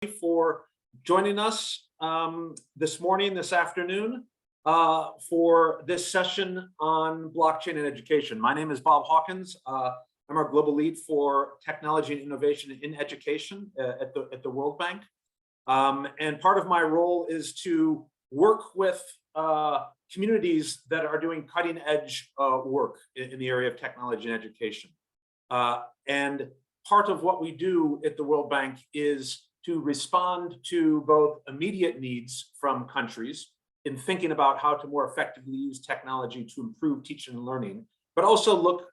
For joining us this afternoon, for this session on blockchain and education. My name is Bob Hawkins. I'm our global lead for technology and innovation in education at the World Bank. And part of my role is to work with communities that are doing cutting edge work in the area of technology and education. And part of what we do at the World Bank is to respond to both immediate needs from countries in thinking about how to more effectively use technology to improve teaching and learning, but also look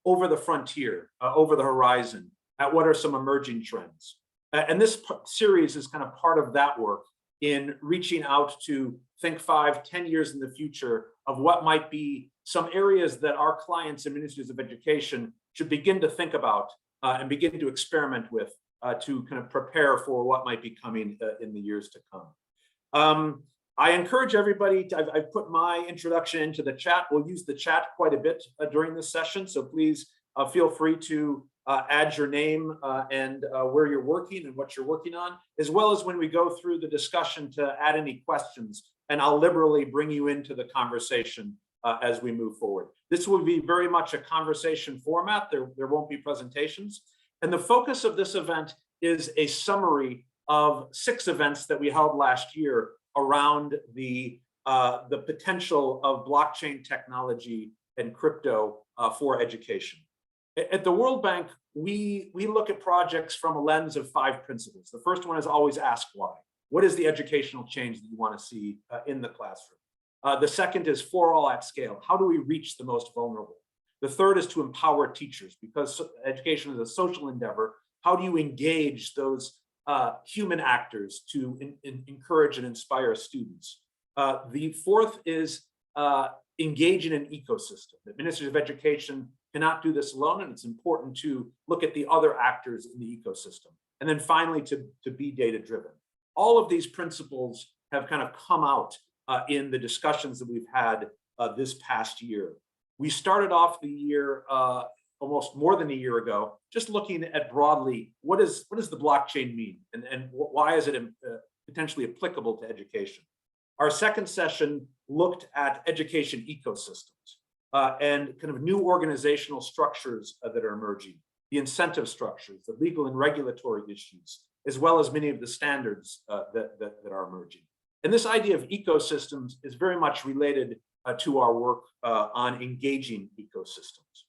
over the frontier, over the horizon, at what are some emerging trends. And this series is kind of part of that work in reaching out to think 5-10 years in the future of what might be some areas that our clients and ministries of education should begin to think about and begin to experiment with to kind of prepare for what might be coming in the years to come. I encourage everybody, I've put my introduction into the chat. We'll use the chat quite a bit during this session, so please feel free to add your name and where you're working and what you're working on, as well as when we go through the discussion to add any questions, and I'll liberally bring you into the conversation as we move forward. This will be very much a conversation format. There won't be presentations. And the focus of this event is a summary of 6 events that we held last year around the potential of blockchain technology and crypto for education. At the World Bank, we look at projects from a lens of 5 principles. The first one is always ask why. What is the educational change that you want to see in the classroom? The second is for all at scale. How do we reach the most vulnerable? The third is to empower teachers, because education is a social endeavor. How do you engage those human actors to encourage and inspire students? The fourth is engage in an ecosystem. The Ministries of Education cannot do this alone, and it's important to look at the other actors in the ecosystem. And then finally, to be data-driven. All of these principles have kind of come out in the discussions that we've had this past year. We started off the year almost more than a year ago, just looking at broadly, what does the blockchain mean, and why is it potentially applicable to education? Our second session looked at education ecosystems and kind of new organizational structures that are emerging, the incentive structures, the legal and regulatory issues, as well as many of the standards that are emerging. And this idea of ecosystems is very much related to our work on engaging ecosystems.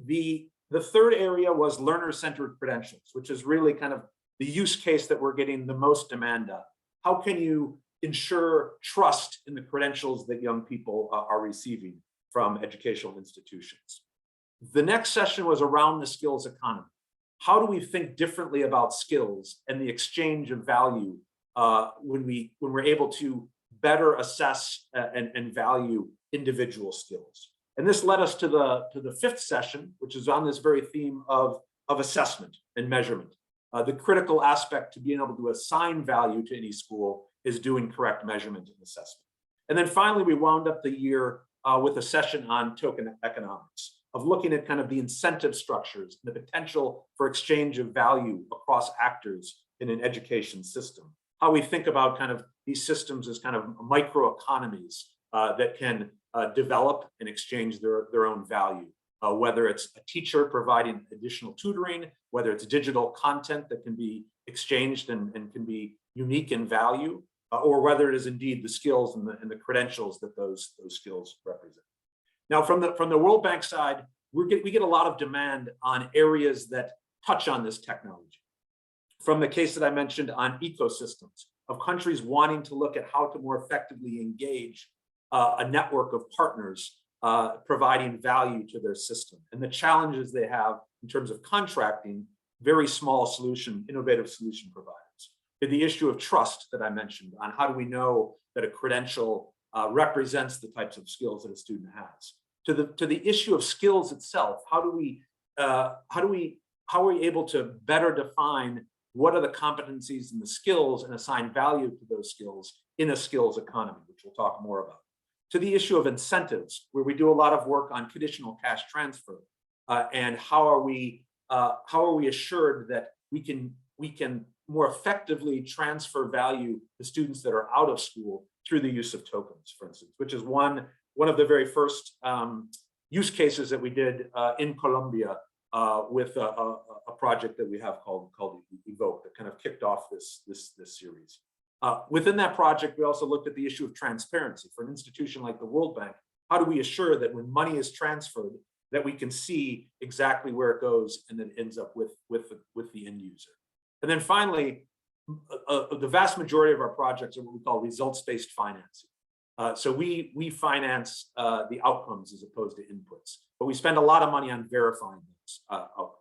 The third area was learner-centered credentials, which is really kind of the use case that we're getting the most demand on. How can you ensure trust in the credentials that young people are receiving from educational institutions? The next session was around the skills economy. How do we think differently about skills and the exchange of value when we're able to better assess and value individual skills? And this led us to the fifth session, which is on this very theme of assessment and measurement. The critical aspect to being able to assign value to any school is doing correct measurement and assessment. And then finally, we wound up the year with a session on token economics, of looking at kind of the incentive structures, the potential for exchange of value across actors in an education system. How we think about kind of these systems as kind of microeconomies that can develop and exchange their own value, whether it's a teacher providing additional tutoring, whether it's digital content that can be exchanged and can be unique in value, or whether it is indeed the skills and the credentials that those skills represent. Now, from the World Bank side, we get a lot of demand on areas that touch on this technology. From the case that I mentioned on ecosystems, of countries wanting to look at how to more effectively engage a network of partners providing value to their system, and the challenges they have in terms of contracting very small innovative solution providers. To the issue of trust that I mentioned, on how do we know that a credential represents the types of skills that a student has. To the issue of skills itself, how are we able to better define what are the competencies and the skills and assign value to those skills in a skills economy, which we'll talk more about. To the issue of incentives, where we do a lot of work on conditional cash transfer, and how are we assured that we can more effectively transfer value to students that are out of school through the use of tokens, for instance, which is one of the very first use cases that we did in Colombia with a project that we have called Evoke that kind of kicked off this series. Within that project, we also looked at the issue of transparency. For an institution like the World Bank, how do we assure that when money is transferred, that we can see exactly where it goes and then ends up with the end user? And then finally, the vast majority of our projects are what we call results-based financing. So we finance the outcomes as opposed to inputs, but we spend a lot of money on verifying those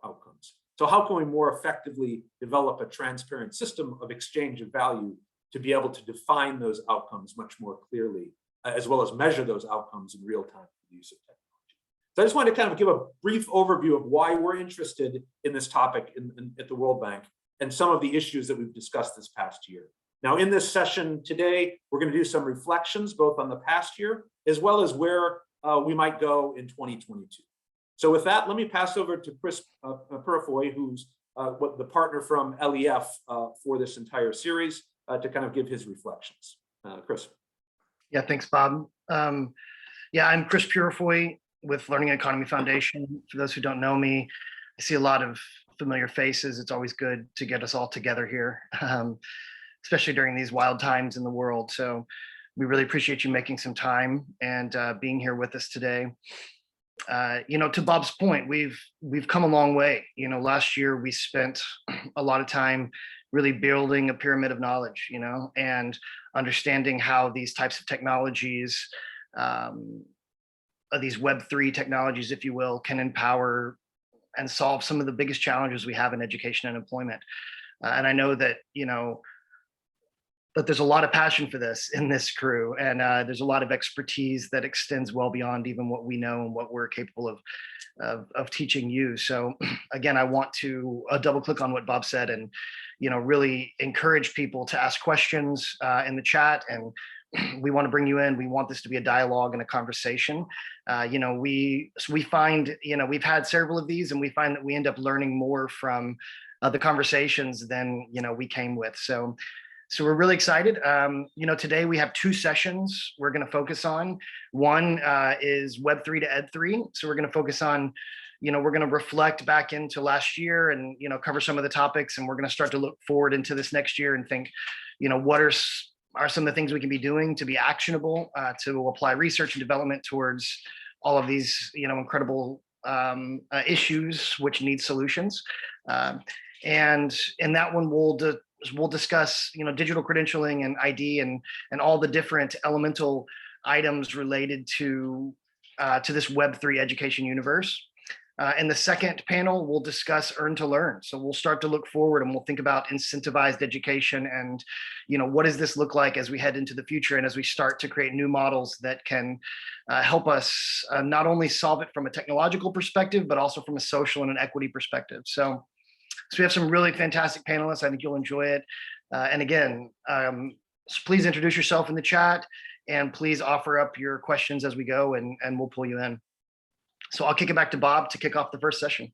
outcomes. So how can we more effectively develop a transparent system of exchange of value to be able to define those outcomes much more clearly, as well as measure those outcomes in real time with the use of technology? So I just wanted to kind of give a brief overview of why we're interested in this topic at the World Bank and some of the issues that we've discussed this past year. Now, in this session today, we're going to do some reflections both on the past year as well as where we might go in 2022. So with that, let me pass over to Chris Purifoy, who's the partner from LEF for this entire series, to kind of give his reflections. Chris. Yeah, thanks, Bob. Yeah, I'm Chris Purifoy with Learning Economy Foundation. For those who don't know me, I see a lot of familiar faces. It's always good to get us all together here, especially during these wild times in the world. So we really appreciate you making some time and being here with us today. To Bob's point, we've come a long way. Last year we spent a lot of time really building a pyramid of knowledge, and understanding how these types of technologies, these Web3 technologies, if you will, can empower and solve some of the biggest challenges we have in education and employment. And I know that, that there's a lot of passion for this in this crew, and there's a lot of expertise that extends well beyond even what we know and what we're capable of teaching you. So again, I want to double click on what Bob said and, really encourage people to ask questions in the chat, and we want to bring you in. We want this to be a dialogue and a conversation. We find, we've had several of these, and we find that we end up learning more from the conversations than, we came with. So we're really excited. Today we have two sessions we're going to focus on. One is Web3 to Ed3. So we're going to focus on, we're going to reflect back into last year and, cover some of the topics, and we're going to start to look forward into this next year and think, what are some of the things we can be doing to be actionable, to apply research and development towards all of these, incredible issues which need solutions. And in that one, we'll discuss, digital credentialing and ID and all the different elemental items related to this Web3 education universe. In the second panel, we'll discuss earn to learn. So we'll start to look forward and we'll think about incentivized education and, what does this look like as we head into the future and as we start to create new models that can help us not only solve it from a technological perspective, but also from a social and an equity perspective. So we have some really fantastic panelists. I think you'll enjoy it. And again, so please introduce yourself in the chat and please offer up your questions as we go, and we'll pull you in. So I'll kick it back to Bob to kick off the first session.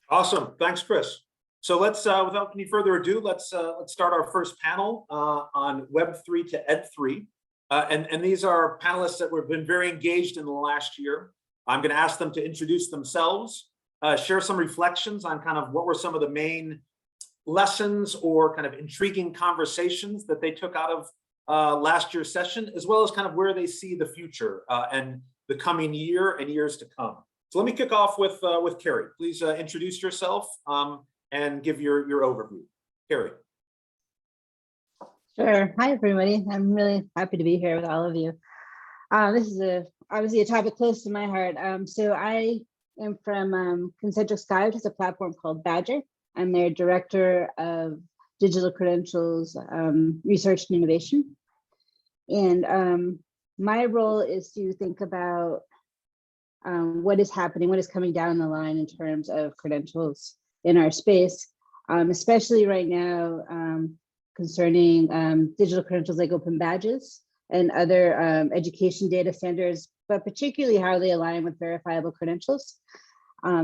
Awesome, thanks, Chris. So let's, without any further ado, let's start our first panel on Web3 to Ed3. And these are panelists that have been very engaged in the last year. I'm going to ask them to introduce themselves, share some reflections on kind of what were some of the main lessons or kind of intriguing conversations that they took out of last year's session, as well as kind of where they see the future and the coming year and years to come. So let me kick off with Carrie. Please introduce yourself and give your overview. Carrie. Sure. Hi, everybody. I'm really happy to be here with all of you. This is obviously a topic close to my heart. So I am from Concentric Sky, which is a platform called Badger. I'm their director of digital credentials, research and innovation. And my role is to think about what is happening, what is coming down the line in terms of credentials in our space, especially right now concerning digital credentials like open badges and other education data standards, but particularly how they align with verifiable credentials.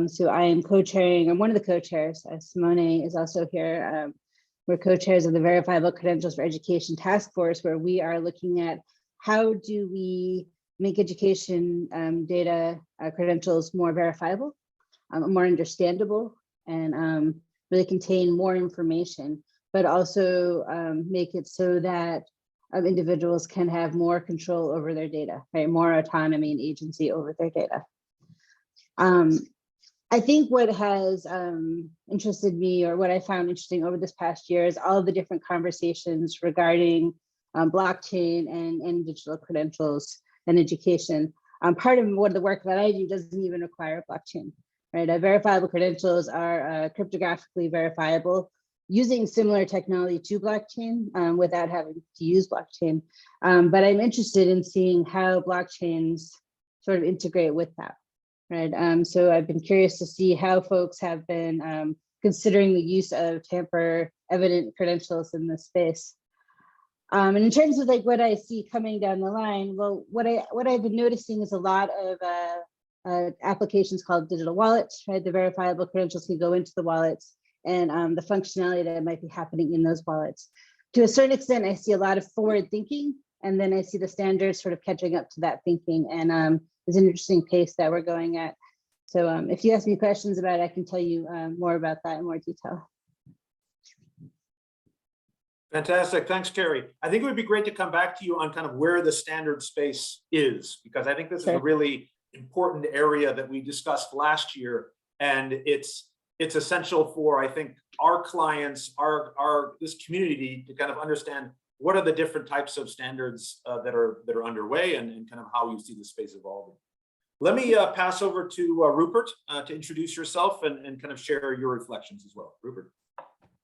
So I am co-chairing, I'm one of the co-chairs, Simone is also here, we're co-chairs of the Verifiable Credentials for Education Task Force, where we are looking at how do we make education data credentials more verifiable, more understandable, and really contain more information, but also make it so that individuals can have more control over their data, right? More autonomy and agency over their data. I think what has interested me, or what I found interesting over this past year, is all of the different conversations regarding blockchain and digital credentials and education. Part of what the work that I do doesn't even require blockchain, right? Verifiable credentials are cryptographically verifiable using similar technology to blockchain without having to use blockchain. But I'm interested in seeing how blockchains sort of integrate with that, right? So I've been curious to see how folks have been considering the use of tamper evident credentials in this space. And in terms of like what I see coming down the line, well, what I've been noticing is a lot of applications called digital wallets, right? The verifiable credentials can go into the wallets, and the functionality that might be happening in those wallets. To a certain extent, I see a lot of forward thinking, and then I see the standards sort of catching up to that thinking, and there's an interesting pace that we're going at. So if you ask me questions about it, I can tell you more about that in more detail. Fantastic. Thanks, Carrie. I think it would be great to come back to you on kind of where the standard space is, because I think this is a really important area that we discussed last year, and it's essential for, I think, our clients, this community to kind of understand what are the different types of standards that are underway, and kind of how you see the space evolving. Let me pass over to Rupert to introduce yourself and kind of share your reflections as well. Rupert.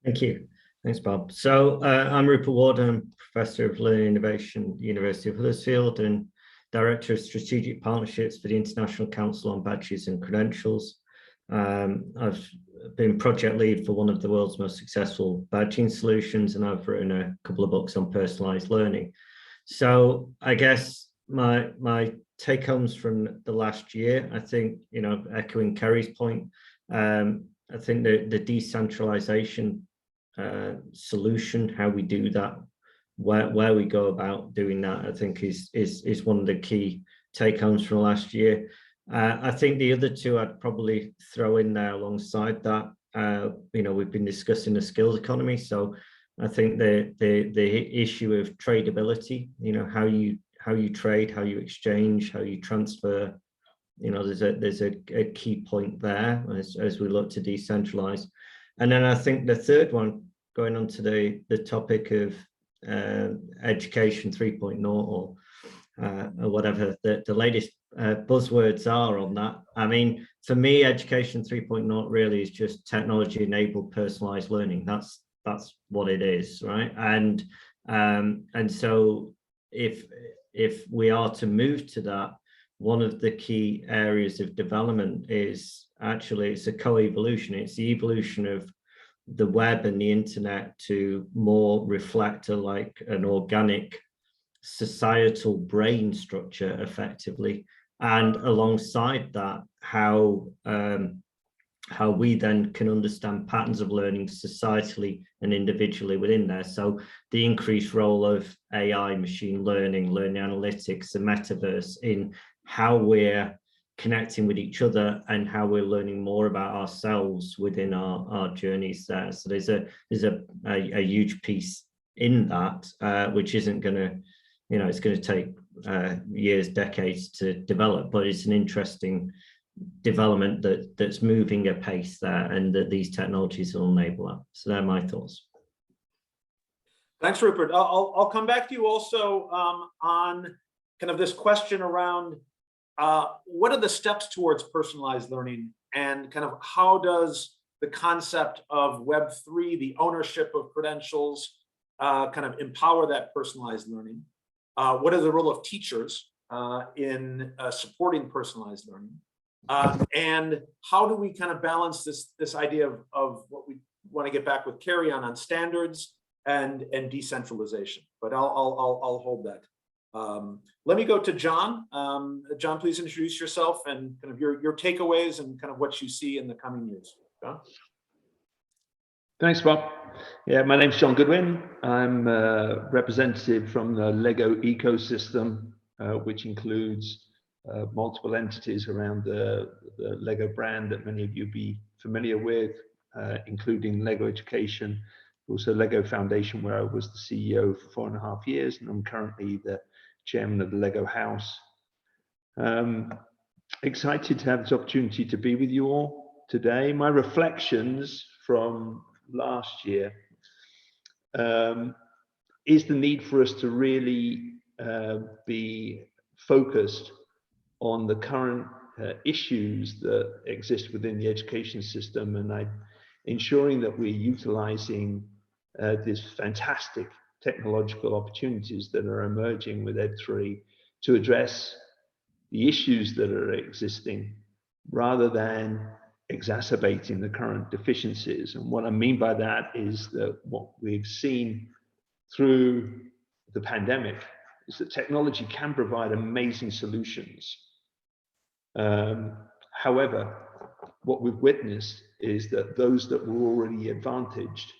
Thank you. Thanks, Bob. So I'm Rupert Ward. I'm Professor of Learning Innovation at the University of Huddersfield and Director of Strategic Partnerships for the International Council on Badges and Credentials. I've been project lead for one of the world's most successful badging solutions, and I've written a couple of books on personalized learning. So I guess my take homes from the last year, I think, echoing Kerry's point, I think the decentralization solution, how we do that, where we go about doing that, I think is one of the key take homes from last year. I think the other two I'd probably throw in there alongside that. We've been discussing the skills economy, so I think the issue of tradability, how you trade, how you exchange, how you transfer, there's a key point there as we look to decentralize. And then I think the third one, going on to the topic of education 3.0 or whatever the latest buzzwords are on that. I mean, for me, education 3.0 really is just technology-enabled personalized learning. That's what it is, right? And so if we are to move to that, one of the key areas of development is actually it's a co-evolution. It's the evolution of the web and the internet to more reflect like an organic societal brain structure effectively, and alongside that how we then can understand patterns of learning societally and individually within there. So the increased role of AI, machine learning, learning analytics, the metaverse in how we're connecting with each other and how we're learning more about ourselves within our journeys there. So there's a huge piece in that, which isn't going to, it's going to take years, decades to develop, but it's an interesting development that's moving at pace there, and that these technologies will enable that. So they're my thoughts. Thanks, Rupert. I'll come back to you also on kind of this question around what are the steps towards personalized learning, and kind of how does the concept of Web3, the ownership of credentials, kind of empower that personalized learning? What is the role of teachers in supporting personalized learning? And how do we kind of balance this idea of what we want to get back with Carrie on standards and decentralization? But I'll hold that. Let me go to John. John, please introduce yourself and kind of your takeaways and kind of what you see in the coming years. John? Thanks, Bob. Yeah, my name's John Goodwin. I'm a representative from the Lego ecosystem, which includes multiple entities around the Lego brand that many of you be familiar with, including Lego Education, also Lego Foundation, where I was the CEO for 4.5 years, and I'm currently the chairman of the Lego House. Excited to have this opportunity to be with you all today. My reflections from last year is the need for us to really be focused on the current issues that exist within the education system, and ensuring that we're utilizing these fantastic technological opportunities that are emerging with Ed3 to address the issues that are existing rather than exacerbating the current deficiencies. And what I mean by that is that what we've seen through the pandemic is that technology can provide amazing solutions. However, what we've witnessed is that those that were already advantaged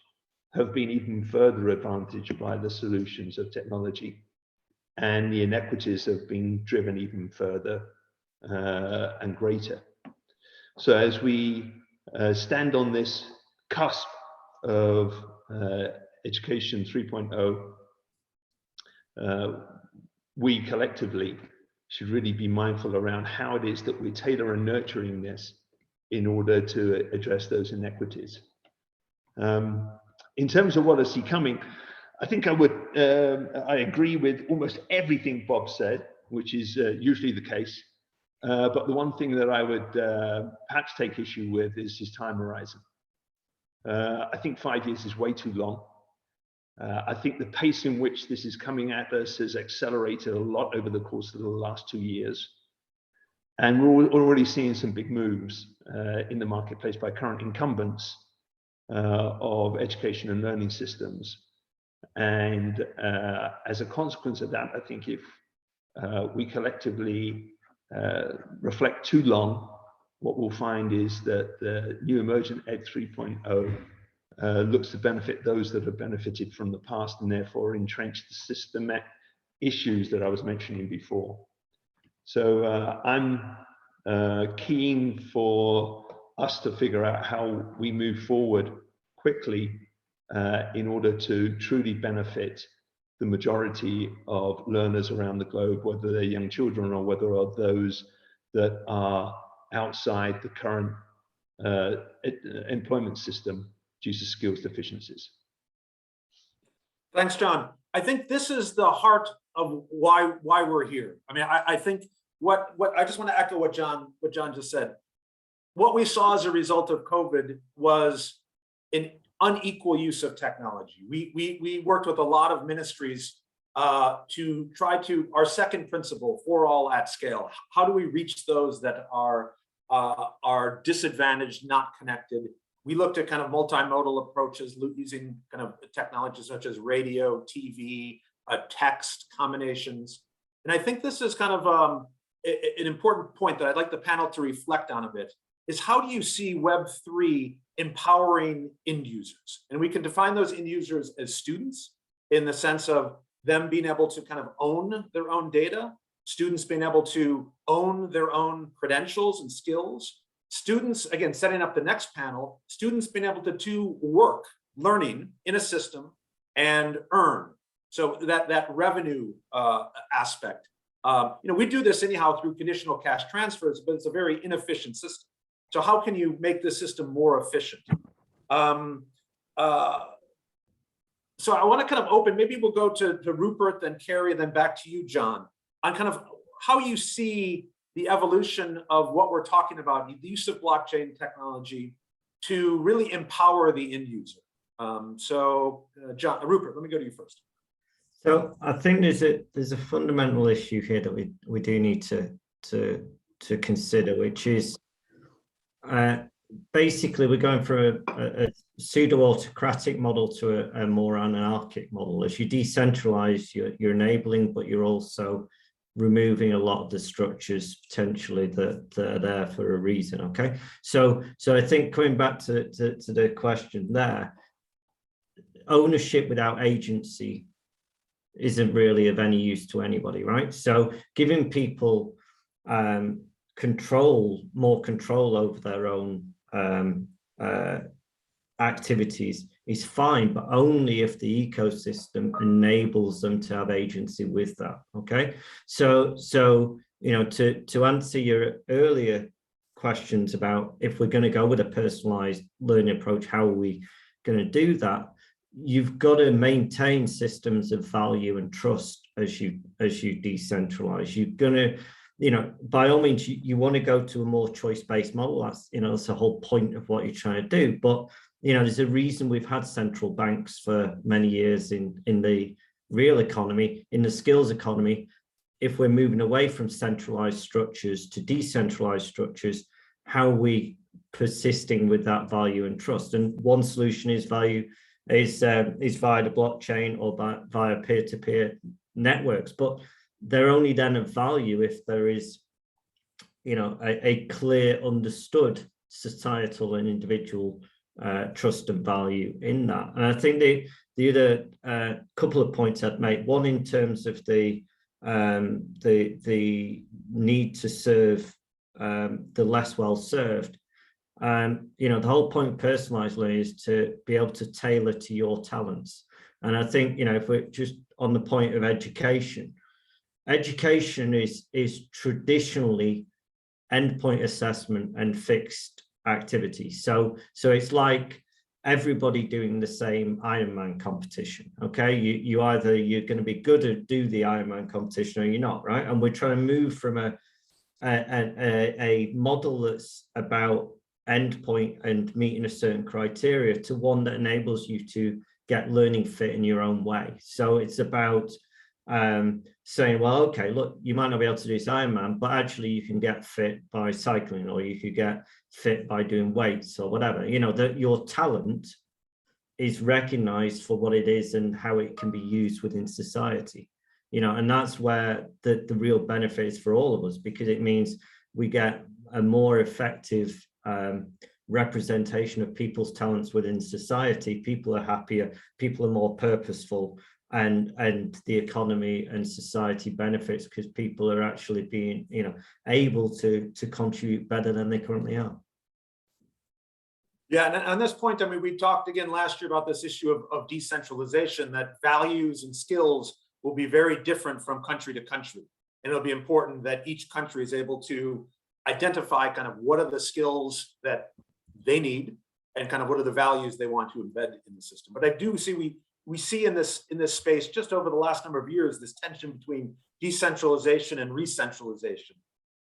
have been even further advantaged by the solutions of technology, and the inequities have been driven even further and greater. So as we stand on this cusp of Education 3.0, we collectively should really be mindful around how it is that we tailor and nurturing this in order to address those inequities. In terms of what I see coming, I think I agree with almost everything Bob said, which is usually the case. But the one thing that I would perhaps take issue with is his time horizon. I think 5 years is way too long. I think the pace in which this is coming at us has accelerated a lot over the course of the last 2 years. And we're already seeing some big moves in the marketplace by current incumbents of education and learning systems. And as a consequence of that, I think if we collectively reflect too long, what we'll find is that the new emergent Ed 3.0 looks to benefit those that have benefited from the past, and therefore entrench the systemic issues that I was mentioning before. So I'm keen for us to figure out how we move forward quickly in order to truly benefit the majority of learners around the globe, whether they're young children or whether are those that are outside the current employment system due to skills deficiencies. Thanks, John. I think this is the heart of why we're here. I mean, I think what I just want to echo what John just said. What we saw as a result of COVID was an unequal use of technology. We worked with a lot of ministries to try to, our second principle, for all at scale. How do we reach those that are disadvantaged, not connected? We looked at kind of multimodal approaches using kind of technologies such as radio, TV, text combinations. And I think this is kind of an important point that I'd like the panel to reflect on a bit, is how do you see Web3 empowering end users? And we can define those end users as students in the sense of them being able to kind of own their own data, students being able to own their own credentials and skills, students, again, setting up the next panel, students being able to do work, learning in a system and earn. So that revenue aspect. We do this anyhow through conditional cash transfers, but it's a very inefficient system. So how can you make the system more efficient? So I want to kind of open, maybe we'll go to Rupert, then Carrie, then back to you, John, on kind of how you see the evolution of what we're talking about, the use of blockchain technology to really empower the end user. John, Rupert, let me go to you first. So I think there's a fundamental issue here that we do need to consider, which is basically we're going from a pseudo-autocratic model to a more anarchic model. As you decentralize, you're enabling, but you're also removing a lot of the structures potentially that are there for a reason. Okay, so I think coming back to the question there, ownership without agency isn't really of any use to anybody, right? So giving people more control over their own activities is fine, but only if the ecosystem enables them to have agency with that. Okay, so to answer your earlier questions about if we're going to go with a personalized learning approach, how are we going to do that? You've got to maintain systems of value and trust as you decentralize. You're going to, by all means, you want to go to a more choice-based model. That's that's the whole point of what you're trying to do. But there's a reason we've had central banks for many years in the real economy. In the skills economy, if we're moving away from centralized structures to decentralized structures, how are we persisting with that value and trust? And one solution is via the blockchain or via peer-to-peer networks. But they're only then of value if there is, a clear, understood societal and individual trust and value in that. And I think the other couple of points I'd make, one in terms of the need to serve the less well served. The whole point of personalized learning is to be able to tailor to your talents. And I think, if we're just on the point of education is traditionally endpoint assessment and fixed activity. So it's like everybody doing the same Ironman competition. Okay, you're going to be good at do the Ironman competition or you're not, right? And we're trying to move from a model that's about endpoint and meeting a certain criteria to one that enables you to get learning fit in your own way. So it's about saying, well, okay, look, you might not be able to do this Ironman, but actually you can get fit by cycling, or you could get fit by doing weights or whatever. That your talent is recognized for what it is and how it can be used within society. And that's where the real benefit is for all of us, because it means we get a more effective representation of people's talents within society. People are happier, people are more purposeful, and the economy and society benefits because people are actually being able to contribute better than they currently are. Yeah, and on this point, we talked again last year about this issue of decentralization, that values and skills will be very different from country to country. And it'll be important that each country is able to identify kind of what are the skills that they need and kind of what are the values they want to embed in the system. But I do see we see in this space just over the last number of years this tension between decentralization and re-centralization.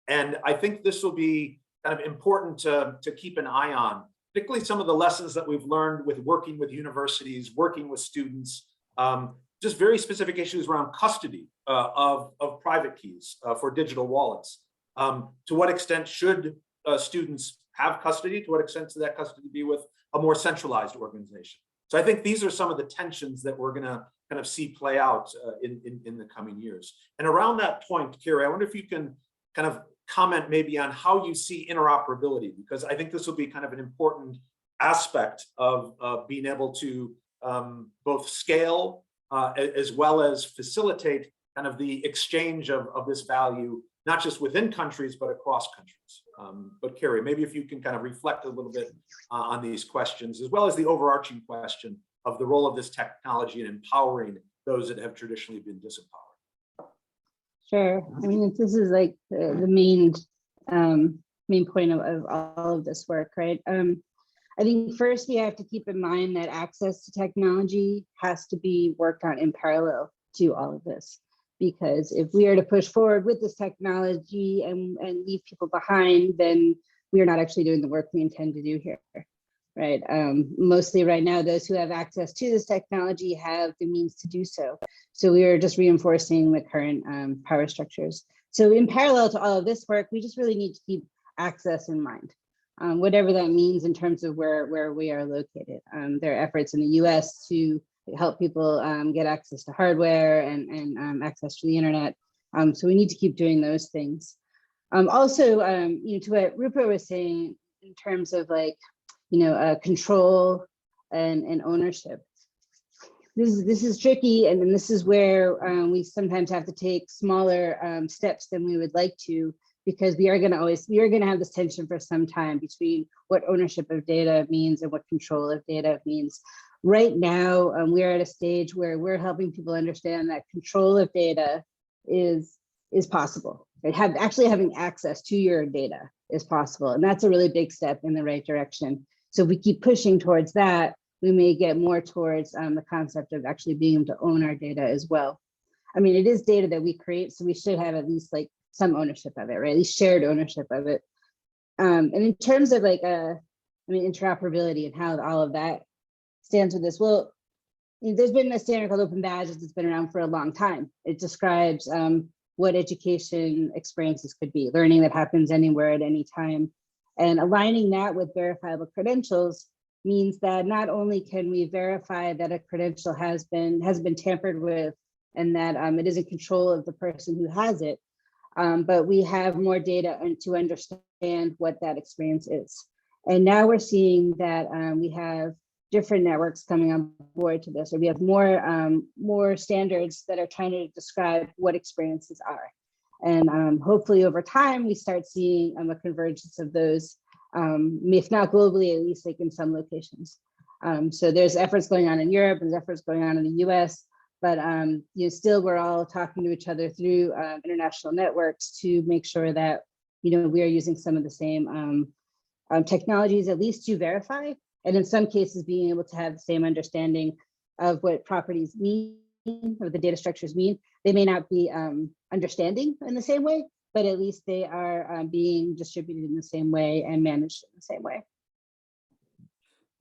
And I think this will be kind of important to keep an eye on, particularly some of the lessons that we've learned with working with universities, working with students, just very specific issues around custody of private keys for digital wallets. To what extent should students have custody? To what extent should that custody be with a more centralized organization? So I think these are some of the tensions that we're going to kind of see play out in the coming years. And around that point, Kiri, I wonder if you can kind of comment maybe on how you see interoperability, because I think this will be kind of an important aspect of being able to both scale as well as facilitate kind of the exchange of this value, not just within countries, but across countries. But Kiri, maybe if you can kind of reflect a little bit on these questions, as well as the overarching question of the role of this technology in empowering those that have traditionally been disempowered. Sure. I mean, this is like the main point of all of this work, right? I think first we have to keep in mind that access to technology has to be worked on in parallel to all of this. Because if we are to push forward with this technology and leave people behind, then we are not actually doing the work we intend to do here, right? Mostly right now, those who have access to this technology have the means to do so. So we are just reinforcing the current power structures. So in parallel to all of this work, we just really need to keep access in mind, whatever that means in terms of where we are located. There are efforts in the US to help people get access to hardware and access to the internet. So we need to keep doing those things. Also, to what Rupert was saying in terms of control and ownership. this is tricky, and then this is where we sometimes have to take smaller steps than we would like to, because we are going to have this tension for some time between what ownership of data means and what control of data means. Right now, we're at a stage where we're helping people understand that control of data is possible. Right? Actually having access to your data is possible, and that's a really big step in the right direction. So if we keep pushing towards that, we may get more towards the concept of actually being able to own our data as well. I mean, it is data that we create, so we should have at least like some ownership of it, right? At least shared ownership of it. And in terms of like, interoperability and how all of that stands with this, well, there's been a standard called Open Badges that's been around for a long time. It describes what education experiences could be, learning that happens anywhere at any time. And aligning that with verifiable credentials means that not only can we verify that a credential has been tampered with and that it is in control of the person who has it, but we have more data to understand what that experience is. And now we're seeing that we have different networks coming on board to this, or we have more standards that are trying to describe what experiences are. And hopefully over time, we start seeing a convergence of those, if not globally, at least like in some locations. So there's efforts going on in Europe, there's efforts going on in the US, but still we're all talking to each other through international networks to make sure that we are using some of the same technologies, at least to verify, and in some cases being able to have the same understanding of what properties mean, what the data structures mean. They may not be understanding in the same way, but at least they are being distributed in the same way and managed in the same way.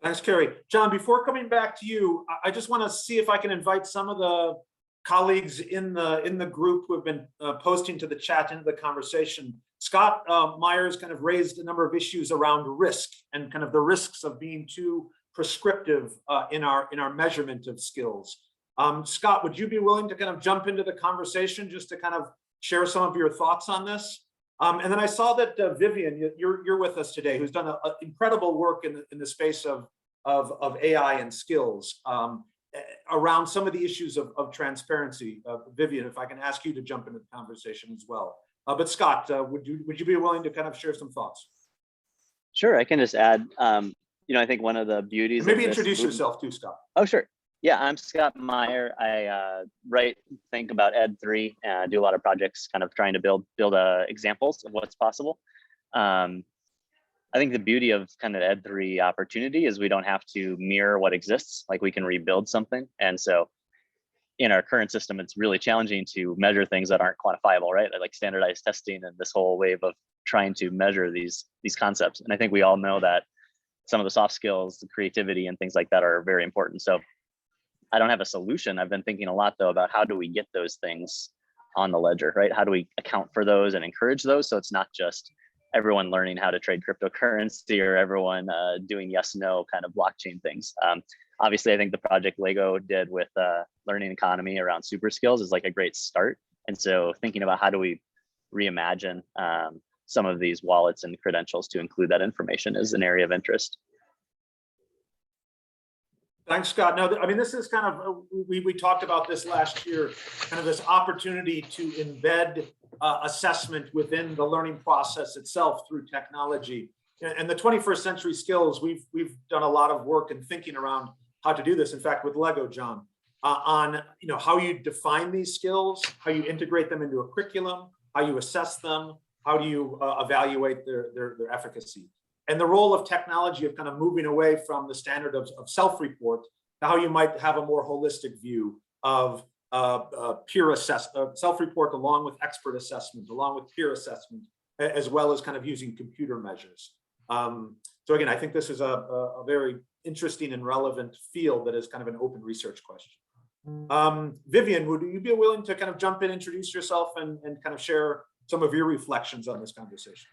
Thanks, Carrie. John, before coming back to you, I just want to see if I can invite some of the colleagues in the group who have been posting to the chat into the conversation. Scott Meyer's kind of raised a number of issues around risk and kind of the risks of being too prescriptive in our measurement of skills. Scott, would you be willing to kind of jump into the conversation just to kind of share some of your thoughts on this? And then I saw that Vivienne, you're with us today, who's done incredible work in the space of AI and skills around some of the issues of transparency. Vivienne, if I can ask you to jump into the conversation as well. But Scott, would you be willing to kind of share some thoughts? Sure, I can just add. I think one of the beauties. And maybe introduce yourself too, Scott. Oh, sure. Yeah, I'm Scott Meyer. I think about Ed3 and do a lot of projects kind of trying to build examples of what's possible. I think the beauty of kind of Ed3 opportunity is we don't have to mirror what exists, like we can rebuild something. And so in our current system, it's really challenging to measure things that aren't quantifiable, right? Like standardized testing and this whole wave of trying to measure these concepts. And I think we all know that some of the soft skills, the creativity and things like that are very important. So I don't have a solution. I've been thinking a lot though about how do we get those things on the ledger, right? How do we account for those and encourage those? So it's not just everyone learning how to trade cryptocurrency or everyone doing yes, no kind of blockchain things. Obviously, I think the project Lego did with learning economy around super skills is like a great start. And so thinking about how do we reimagine some of these wallets and credentials to include that information is an area of interest. Thanks, Scott. No, I mean, this is kind of, we talked about this last year, kind of this opportunity to embed assessment within the learning process itself through technology. And the 21st century skills, we've done a lot of work and thinking around how to do this. In fact, with Lego, John, on how you define these skills, how you integrate them into a curriculum, how you assess them, how do you evaluate their efficacy. And the role of technology of kind of moving away from the standard of self-report to how you might have a more holistic view of peer assessment, self-report along with expert assessment, along with peer assessment, as well as kind of using computer measures. So again, I think this is a very interesting and relevant field that is kind of an open research question. Vivienne, would you be willing to kind of jump in, introduce yourself and kind of share some of your reflections on this conversation?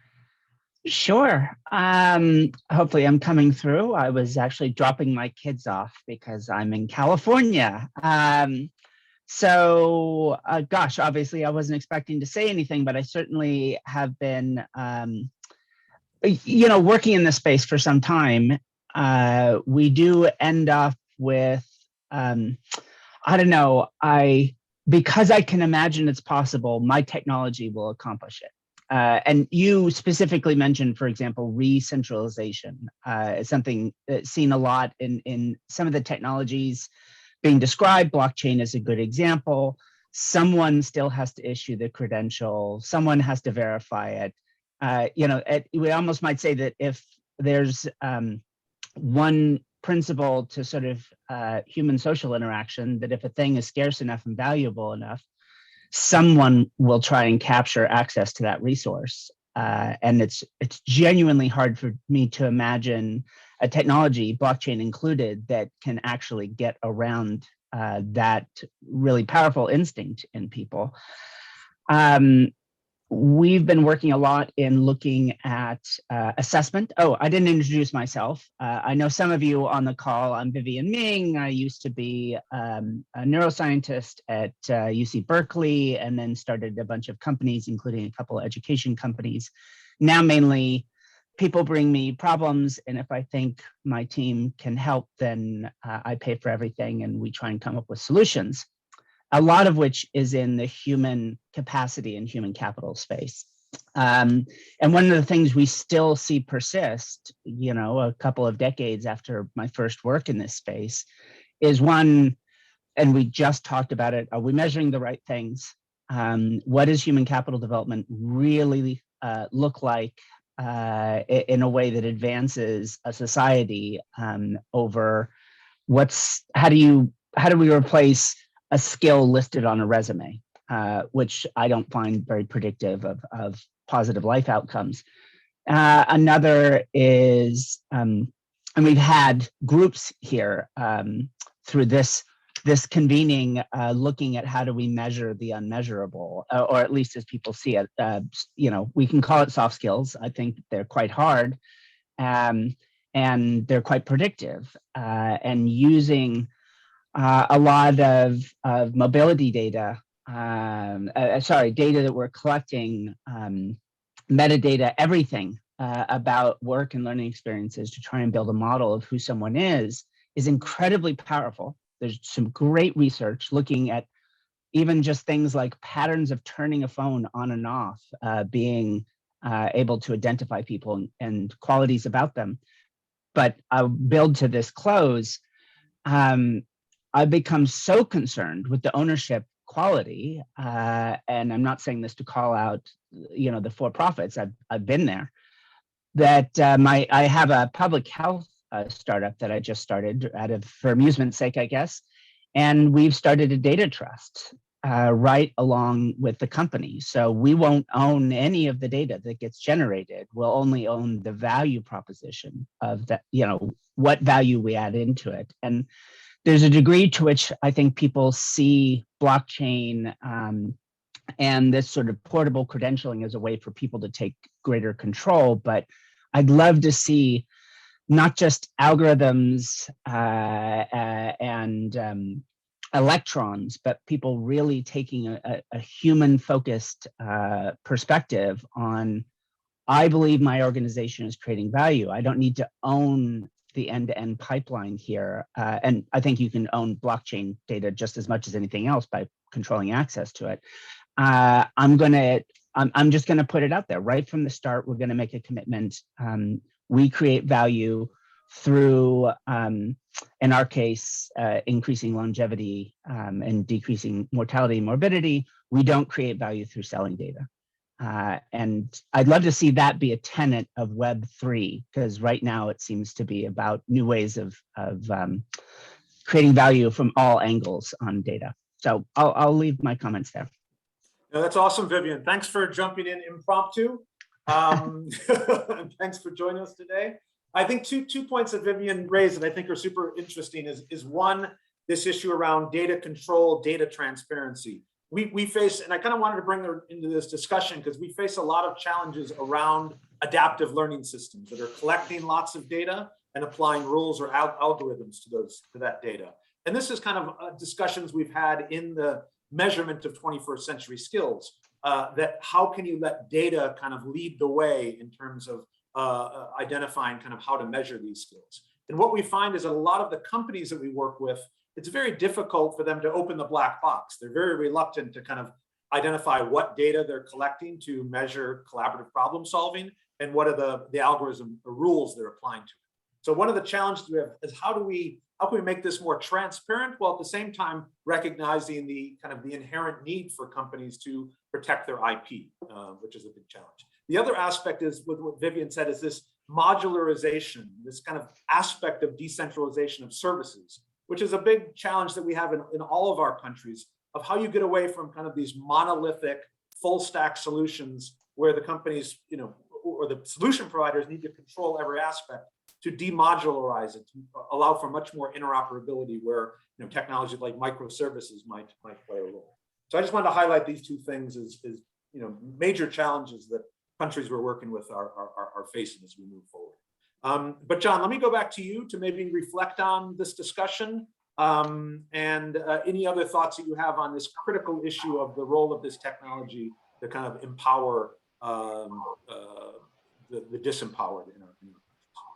Sure. Hopefully I'm coming through. I was actually dropping my kids off because I'm in California. Gosh, obviously I wasn't expecting to say anything, but I certainly have been, working in this space for some time. We do end up with I don't know. Because I can imagine it's possible, my technology will accomplish it. And you specifically mentioned, for example, re-centralization. It's something that's seen a lot in some of the technologies being described. Blockchain is a good example. Someone still has to issue the credential. Someone has to verify it. We almost might say that if there's one principle to sort of human social interaction, that if a thing is scarce enough and valuable enough, someone will try and capture access to that resource. And it's genuinely hard for me to imagine a technology, blockchain included, that can actually get around that really powerful instinct in people. We've been working a lot in looking at assessment. Oh, I didn't introduce myself. I know some of you on the call. I'm Vivienne Ming. I used to be a neuroscientist at UC Berkeley, and then started a bunch of companies, including a couple of education companies. Now, mainly, people bring me problems, and if I think my team can help, then I pay for everything, and we try and come up with solutions, a lot of which is in the human capacity and human capital space. And one of the things we still see persist, a couple of decades after my first work in this space, is one, and we just talked about it, are we measuring the right things? What does human capital development really look like in a way that advances a society over how do we replace a skill listed on a resume, which I don't find very predictive of positive life outcomes. Another is, and we've had groups here through this convening, looking at how do we measure the unmeasurable, or at least as people see it. We can call it soft skills. I think they're quite hard, and they're quite predictive, and using a lot of mobility data, data that we're collecting, metadata, everything about work and learning experiences to try and build a model of who someone is incredibly powerful. There's some great research looking at even just things like patterns of turning a phone on and off, being able to identify people and qualities about them. But I'll build to this close. I've become so concerned with the ownership quality, and I'm not saying this to call out, the for-profits. I've been there. That I have a public health startup that I just started for amusement's sake, I guess, and we've started a data trust right along with the company. So we won't own any of the data that gets generated. We'll only own the value proposition of that. What value we add into it. And there's a degree to which I think people see blockchain and this sort of portable credentialing as a way for people to take greater control. But I'd love to see not just algorithms and electrons, but people really taking a human-focused perspective on, I believe my organization is creating value. I don't need to own the end-to-end pipeline here. And I think you can own blockchain data just as much as anything else by controlling access to it. I'm just gonna put it out there right from the start. We're gonna make a commitment. We create value through, in our case, increasing longevity and decreasing mortality and morbidity. We don't create value through selling data. And I'd love to see that be a tenet of Web3, because right now it seems to be about new ways of creating value from all angles on data. So I'll leave my comments there. No, that's awesome, Vivienne. Thanks for jumping in impromptu. Thanks for joining us today. I think two points that Vivienne raised that I think are super interesting is one, this issue around data control, data transparency. We face, and I kind of wanted to bring her into this discussion because we face a lot of challenges around adaptive learning systems that are collecting lots of data and applying rules or algorithms to that data. And this is kind of discussions we've had in the measurement of 21st century skills, that how can you let data kind of lead the way in terms of identifying kind of how to measure these skills. And what we find is that a lot of the companies that we work with it's very difficult for them to open the black box. They're very reluctant to kind of identify what data they're collecting to measure collaborative problem solving and what are the algorithm, the rules they're applying to it. So one of the challenges we have is how can we make this more transparent while at the same time recognizing the kind of the inherent need for companies to protect their IP, which is a big challenge. The other aspect is with what Vivienne said is this modularization, this kind of aspect of decentralization of services, which is a big challenge that we have in all of our countries, of how you get away from kind of these monolithic full stack solutions where the companies, or the solution providers need to control every aspect, to demodularize it, to allow for much more interoperability where technology like microservices might play a role. So I just wanted to highlight these two things as major challenges that countries we're working with are facing as we move forward. But John, let me go back to you to maybe reflect on this discussion and any other thoughts that you have on this critical issue of the role of this technology to kind of empower the disempowered in our community.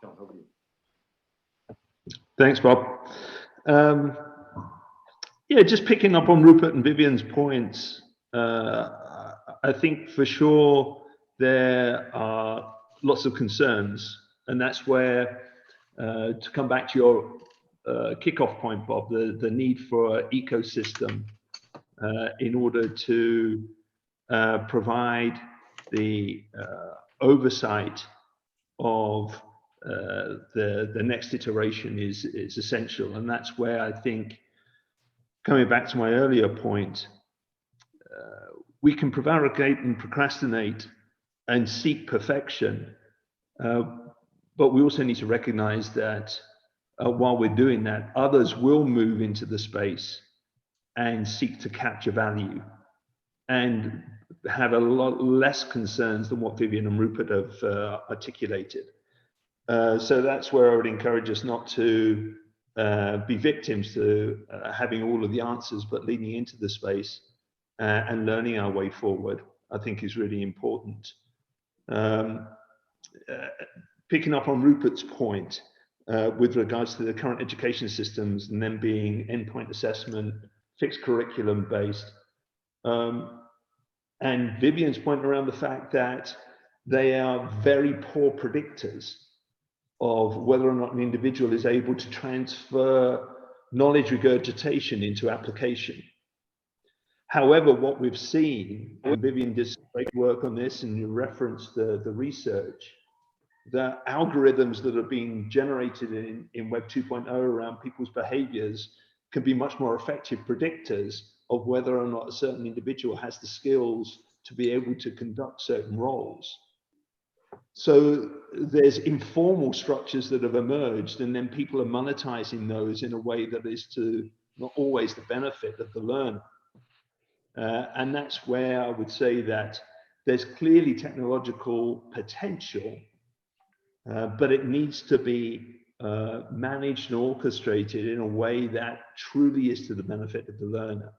John, over to you. Thanks, Bob. Yeah, just picking up on Rupert and Vivienne's points, I think for sure there are lots of concerns, and that's where, to come back to your kickoff point, Bob, the need for an ecosystem in order to provide the oversight of the next iteration is essential. And that's where I think, coming back to my earlier point, we can prevaricate and procrastinate and seek perfection, but we also need to recognize that while we're doing that, others will move into the space and seek to capture value and have a lot less concerns than what Vivienne and Rupert have articulated. So that's where I would encourage us not to be victims to having all of the answers, but leaning into the space and learning our way forward, I think is really important. Picking up on Rupert's point with regards to the current education systems and them being endpoint assessment, fixed curriculum based, and Vivienne's point around the fact that they are very poor predictors of whether or not an individual is able to transfer knowledge regurgitation into application. However, what we've seen, and Vivienne did some great work on this, and you referenced the research, the algorithms that are being generated in Web 2.0 around people's behaviors can be much more effective predictors of whether or not a certain individual has the skills to be able to conduct certain roles. So there's informal structures that have emerged, and then people are monetizing those in a way that is to not always the benefit of the learner. And that's where I would say that there's clearly technological potential, but it needs to be managed and orchestrated in a way that truly is to the benefit of the learner.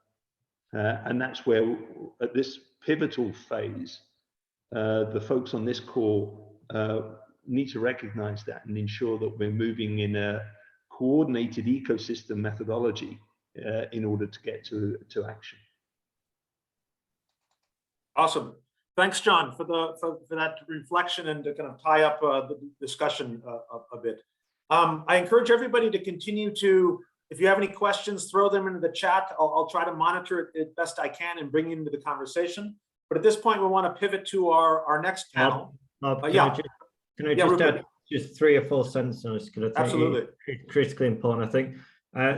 And that's where, at this pivotal phase, the folks on this call need to recognize that and ensure that we're moving in a coordinated ecosystem methodology in order to get to action. Awesome. Thanks, John, for that reflection and to kind of tie up the discussion a bit. I encourage everybody to continue to, if you have any questions, throw them into the chat. I'll try to monitor it best I can and bring you into the conversation. But at this point, we want to pivot to our next panel. Can I just add just 3 or 4 sentences? Because I think absolutely it's critically important. I think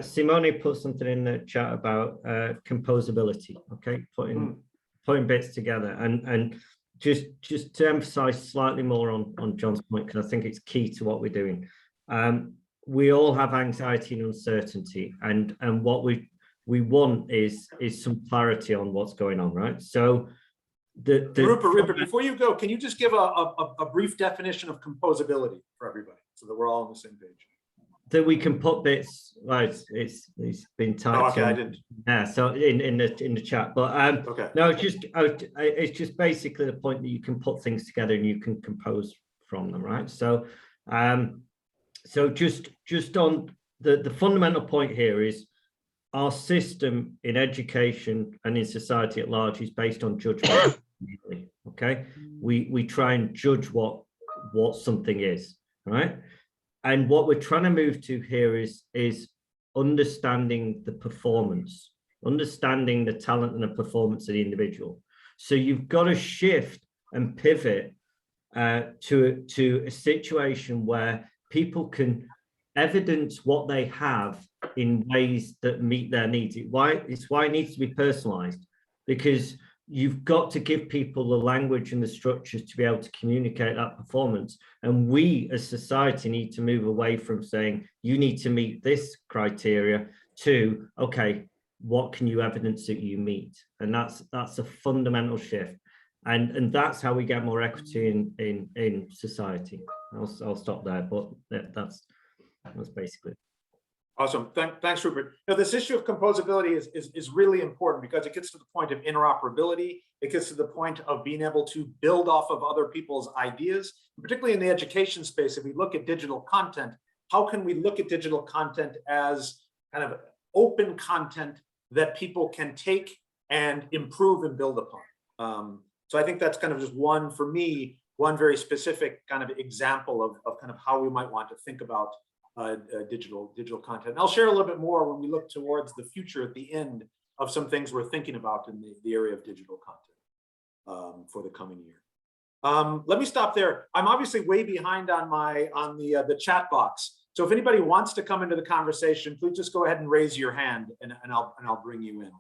Simone put something in the chat about composability. Okay, putting bits together, and just to emphasize slightly more on John's point, because I think it's key to what we're doing. We all have anxiety and uncertainty, and what we want is some clarity on what's going on, right? So Rupert, before you go, can you just give a brief definition of composability for everybody so that we're all on the same page? That we can put bits, well, it's been typed. Oh, okay, I didn't. Yeah, so in the chat, but okay. No, it's just basically the point that you can put things together and you can compose from them, right? So so just on the fundamental point here is our system in education and in society at large is based on judgment. Okay, we try and judge what something is, right? And what we're trying to move to here is understanding the performance, understanding the talent and the performance of the individual. So you've got to shift and pivot to a situation where people can evidence what they have in ways that meet their needs. It's why it needs to be personalized, because you've got to give people the language and the structures to be able to communicate that performance. And we as society need to move away from saying, you need to meet this criteria to, okay, what can you evidence that you meet? And that's a fundamental shift. And that's how we get more equity in society. I'll stop there, but that's basically it. Awesome. Thanks, Rupert. Now, this issue of composability is really important because it gets to the point of interoperability. It gets to the point of being able to build off of other people's ideas, particularly in the education space. If we look at digital content, how can we look at digital content as kind of open content that people can take and improve and build upon? So I think that's kind of just one, for me, one very specific kind of example of kind of how we might want to think about digital content. And I'll share a little bit more when we look towards the future at the end of some things we're thinking about in the area of digital content for the coming year. Let me stop there. I'm obviously way behind on the chat box. So if anybody wants to come into the conversation, please just go ahead and raise your hand and I'll bring you in.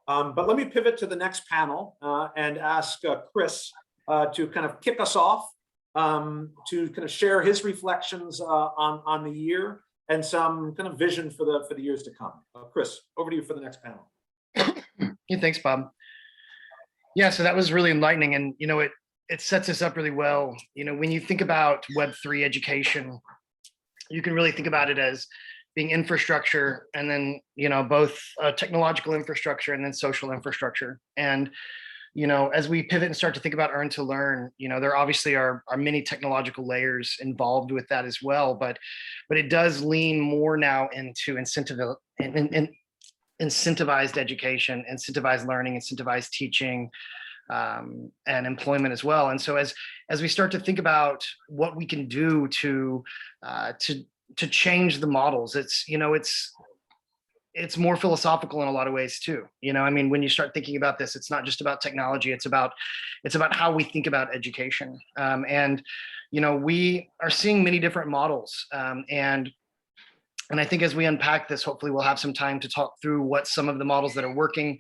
But let me pivot to the next panel and ask Chris to kind of kick us off, to kind of share his reflections on the year and some kind of vision for the years to come. Chris, over to you for the next panel. Yeah, thanks, Bob. Yeah, so that was really enlightening, and it sets us up really well. When you think about Web3 education, you can really think about it as being infrastructure, and then both technological infrastructure and then social infrastructure. And as we pivot and start to think about earn to learn, there obviously are many technological layers involved with that as well, but it does lean more now into incentivized education, incentivized learning, incentivized teaching, and employment as well. And so as we start to think about what we can do to change the models, it's more philosophical in a lot of ways too. When you start thinking about this, it's not just about technology, it's about how we think about education. And we are seeing many different models. And I think as we unpack this, hopefully we'll have some time to talk through what some of the models that are working.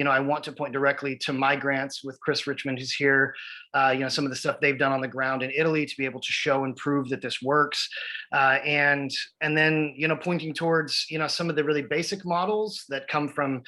I want to point directly to my grants with Chris Richmond, who's here. Some of the stuff they've done on the ground in Italy to be able to show and prove that this works. And then, pointing towards, some of the really basic models that come from,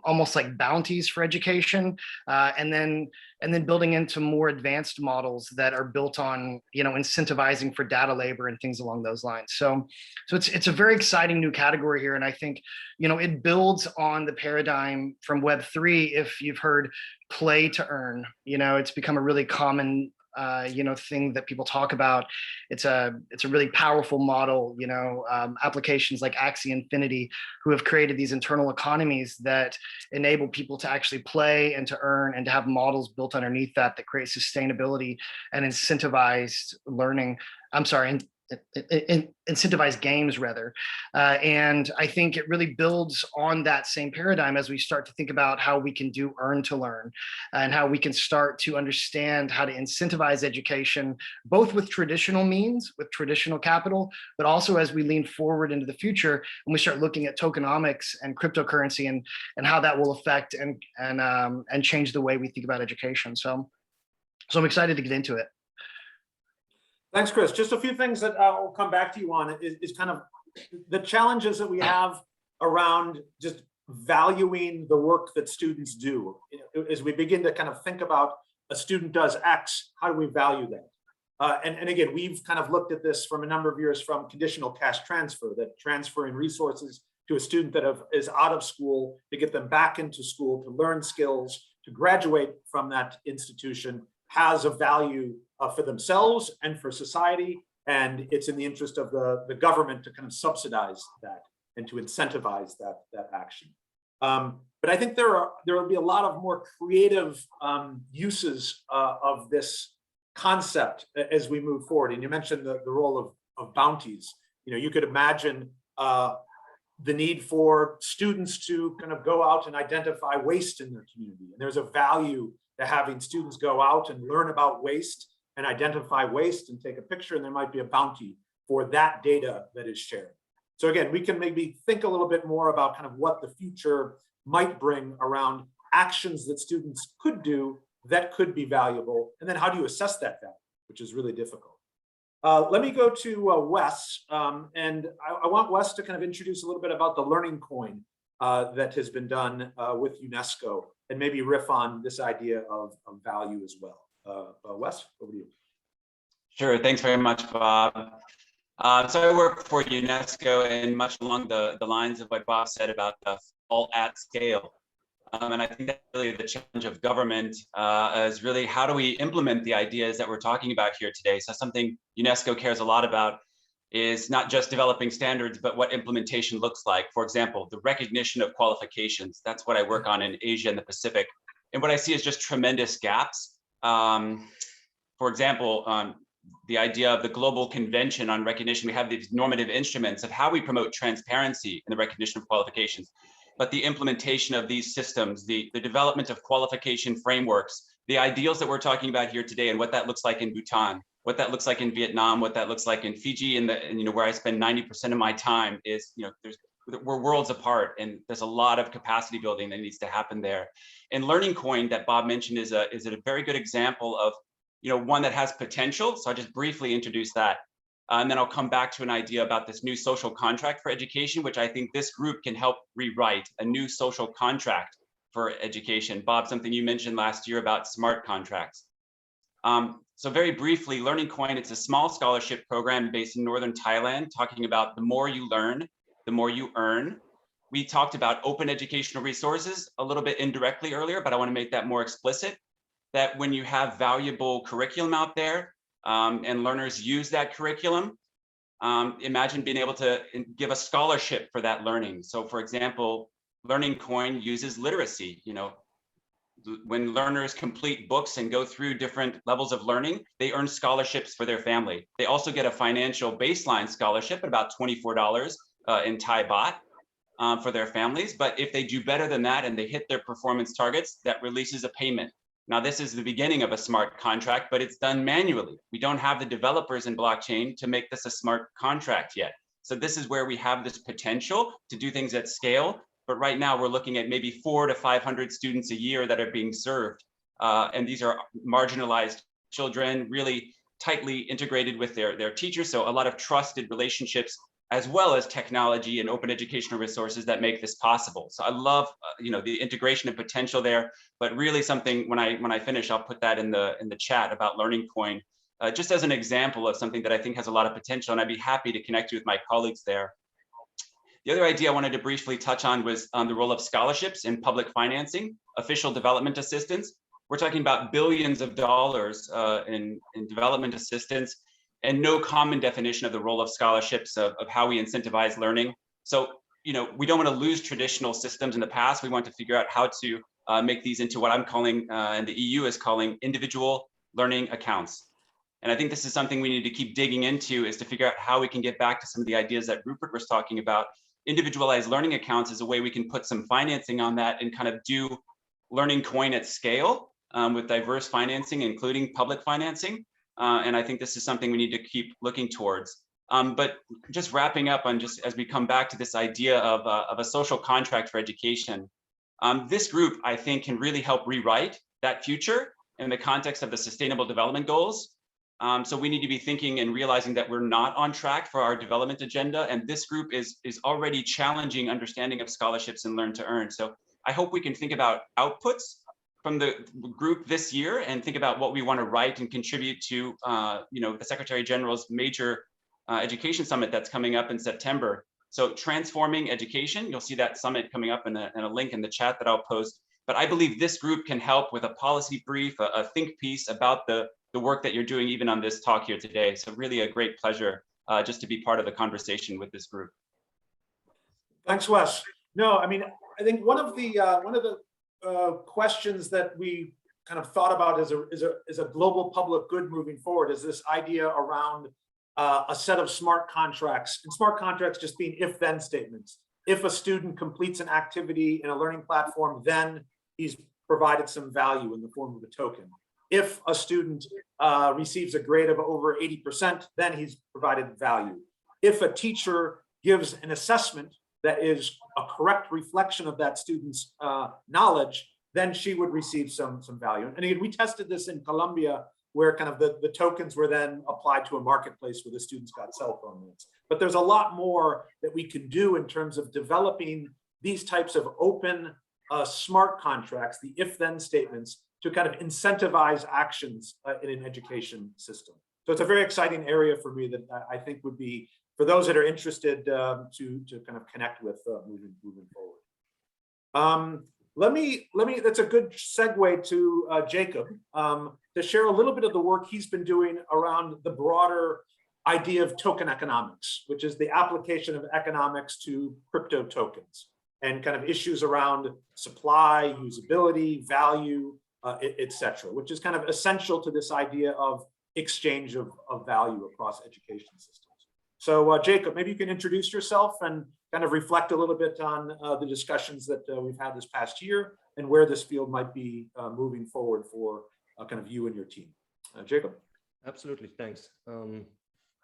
almost like bounties for education. And then building into more advanced models that are built on, incentivizing for data labor and things along those lines. So it's a very exciting new category here. And I think, it builds on the paradigm from Web3. If you've heard play to earn, it's become a really common thing that people talk about. It's a really powerful model. Applications like Axie Infinity, who have created these internal economies that enable people to actually play and to earn and to have models built underneath that create sustainability and incentivized learning. Incentivized games rather. And I think it really builds on that same paradigm as we start to think about how we can do earn to learn and how we can start to understand how to incentivize education, both with traditional means, with traditional capital, but also as we lean forward into the future and we start looking at tokenomics and cryptocurrency and how that will affect and change the way we think about education. So I'm excited to get into it. Thanks, Chris. Just a few things that I'll come back to you on is kind of the challenges that we have around just valuing the work that students do. As we begin to kind of think about a student does X, how do we value that? And again, we've kind of looked at this from a number of years from conditional cash transfer, that transferring resources to a student that is out of school to get them back into school, to learn skills, to graduate from that institution has a value for themselves and for society, and it's in the interest of the government to kind of subsidize that. and to incentivize that action. But I think there will be a lot of more creative uses of this concept as we move forward. And you mentioned the role of bounties. You could imagine the need for students to kind of go out and identify waste in their community. And there's a value to having students go out and learn about waste and identify waste and take a picture, and there might be a bounty for that data that is shared. So again, we can maybe think a little bit more about kind of what the future might bring around actions that students could do that could be valuable, and then how do you assess that value, which is really difficult. Let me go to Wes, and I want Wes to kind of introduce a little bit about the learning coin that has been done with UNESCO, and maybe riff on this idea of value as well. Wes, over to you. Sure, thanks very much, Bob. So I work for UNESCO, and much along the lines of what Bob said about the all at scale. And I think that's really the challenge of government is really how do we implement the ideas that we're talking about here today. So something UNESCO cares a lot about is not just developing standards, but what implementation looks like. For example, the recognition of qualifications. That's what I work on in Asia and the Pacific. And what I see is just tremendous gaps. For example, the idea of the Global Convention on Recognition, we have these normative instruments of how we promote transparency in the recognition of qualifications. But the implementation of these systems, the development of qualification frameworks, the ideals that we're talking about here today, and what that looks like in Bhutan, what that looks like in Vietnam, what that looks like in Fiji, and where I spend 90% of my time is, we're worlds apart, and there's a lot of capacity building that needs to happen there. And Learning Coin that Bob mentioned is a very good example of one that has potential. So I'll just briefly introduce that. And then I'll come back to an idea about this new social contract for education, which I think this group can help rewrite a new social contract for education. Bob, something you mentioned last year about smart contracts. So very briefly, Learning Coin, it's a small scholarship program based in northern Thailand, talking about the more you learn, the more you earn. We talked about open educational resources a little bit indirectly earlier, but I want to make that more explicit, that when you have valuable curriculum out there, and learners use that curriculum, imagine being able to give a scholarship for that learning. So for example, Learning Coin uses literacy. When learners complete books and go through different levels of learning, they earn scholarships for their family. They also get a financial baseline scholarship at about $24 in Thai baht for their families. But if they do better than that and they hit their performance targets, that releases a payment. Now, this is the beginning of a smart contract, but it's done manually. We don't have the developers in blockchain to make this a smart contract yet. So this is where we have this potential to do things at scale. But right now we're looking at maybe 400 to 500 students a year that are being served. And these are marginalized children, really tightly integrated with their teachers. So a lot of trusted relationships, as well as technology and open educational resources that make this possible. So I love, the integration and potential there, but really something, when I finish, I'll put that in the chat about Learning Coin, just as an example of something that I think has a lot of potential, and I'd be happy to connect you with my colleagues there. The other idea I wanted to briefly touch on was the role of scholarships in public financing, official development assistance. We're talking about billions of dollars in development assistance, and no common definition of the role of scholarships of how we incentivize learning. So, we don't want to lose traditional systems in the past. We want to figure out how to make these into what I'm calling, and the EU is calling, individual learning accounts. And I think this is something we need to keep digging into, is to figure out how we can get back to some of the ideas that Rupert was talking about. Individualized learning accounts is a way we can put some financing on that and kind of do Learning Coin at scale with diverse financing, including public financing. And I think this is something we need to keep looking towards. But just wrapping up on, just as we come back to this idea of a social contract for education, this group, I think, can really help rewrite that future in the context of the Sustainable Development Goals. So we need to be thinking and realizing that we're not on track for our development agenda. And this group is already challenging understanding of scholarships and learn to earn. So I hope we can think about outputs from the group this year and think about what we want to write and contribute to, the Secretary General's major education summit that's coming up in September. So transforming education, you'll see that summit coming up in a link in the chat that I'll post. But I believe this group can help with a policy brief, a think piece about the work that you're doing even on this talk here today. So really a great pleasure just to be part of the conversation with this group. Thanks, Wes. No, I mean, I think one of the questions that we kind of thought about as a global public good moving forward is this idea around a set of smart contracts, and smart contracts just being if-then statements. If a student completes an activity in a learning platform, then he's provided some value in the form of a token. If a student receives a grade of over 80%, then he's provided value. If a teacher gives an assessment that is a correct reflection of that student's knowledge, then she would receive some value. And again, we tested this in Colombia, where kind of the tokens were then applied to a marketplace where the students got cell phone minutes. But there's a lot more that we can do in terms of developing these types of open smart contracts, the if-then statements, to kind of incentivize actions in an education system. So it's a very exciting area for me that I think would be, for those that are interested, to kind of connect with moving forward. That's a good segue to Jakob, to share a little bit of the work he's been doing around the broader idea of token economics, which is the application of economics to crypto tokens and kind of issues around supply, usability, value, et cetera, which is kind of essential to this idea of exchange of value across education systems. So Jakob, maybe you can introduce yourself and kind of reflect a little bit on the discussions that we've had this past year and where this field might be moving forward for kind of you and your team. Jakob. Absolutely, thanks.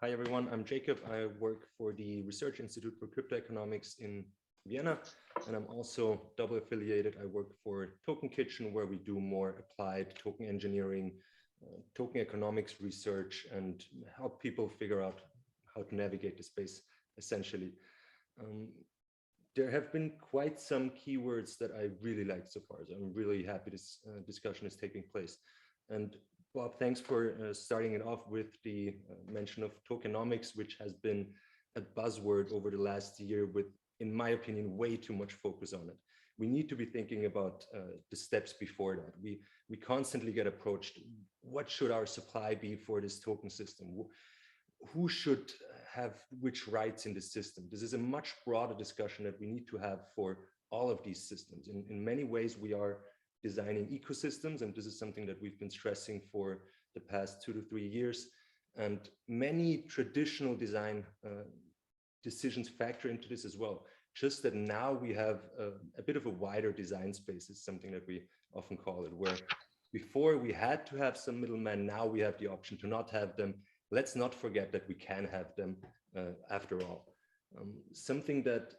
Hi everyone, I'm Jakob. I work for the Research Institute for Crypto Economics in Vienna, and I'm also double affiliated. I work for Token Kitchen, where we do more applied token engineering, token economics research, and help people figure out how to navigate the space, essentially. There have been quite some keywords that I really like so far, so I'm really happy this discussion is taking place. And Bob, thanks for starting it off with the mention of tokenomics, which has been a buzzword over the last year with, in my opinion, way too much focus on it. We need to be thinking about the steps before that. We constantly get approached, what should our supply be for this token system? Who should have which rights in the system? This is a much broader discussion that we need to have for all of these systems. In many ways, we are designing ecosystems, and this is something that we've been stressing for the past 2 to 3 years. And many traditional design decisions factor into this as well. Just that now we have a bit of a wider design space, is something that we often call it, where before we had to have some middlemen, now we have the option to not have them. Let's not forget that we can have them after all. Something that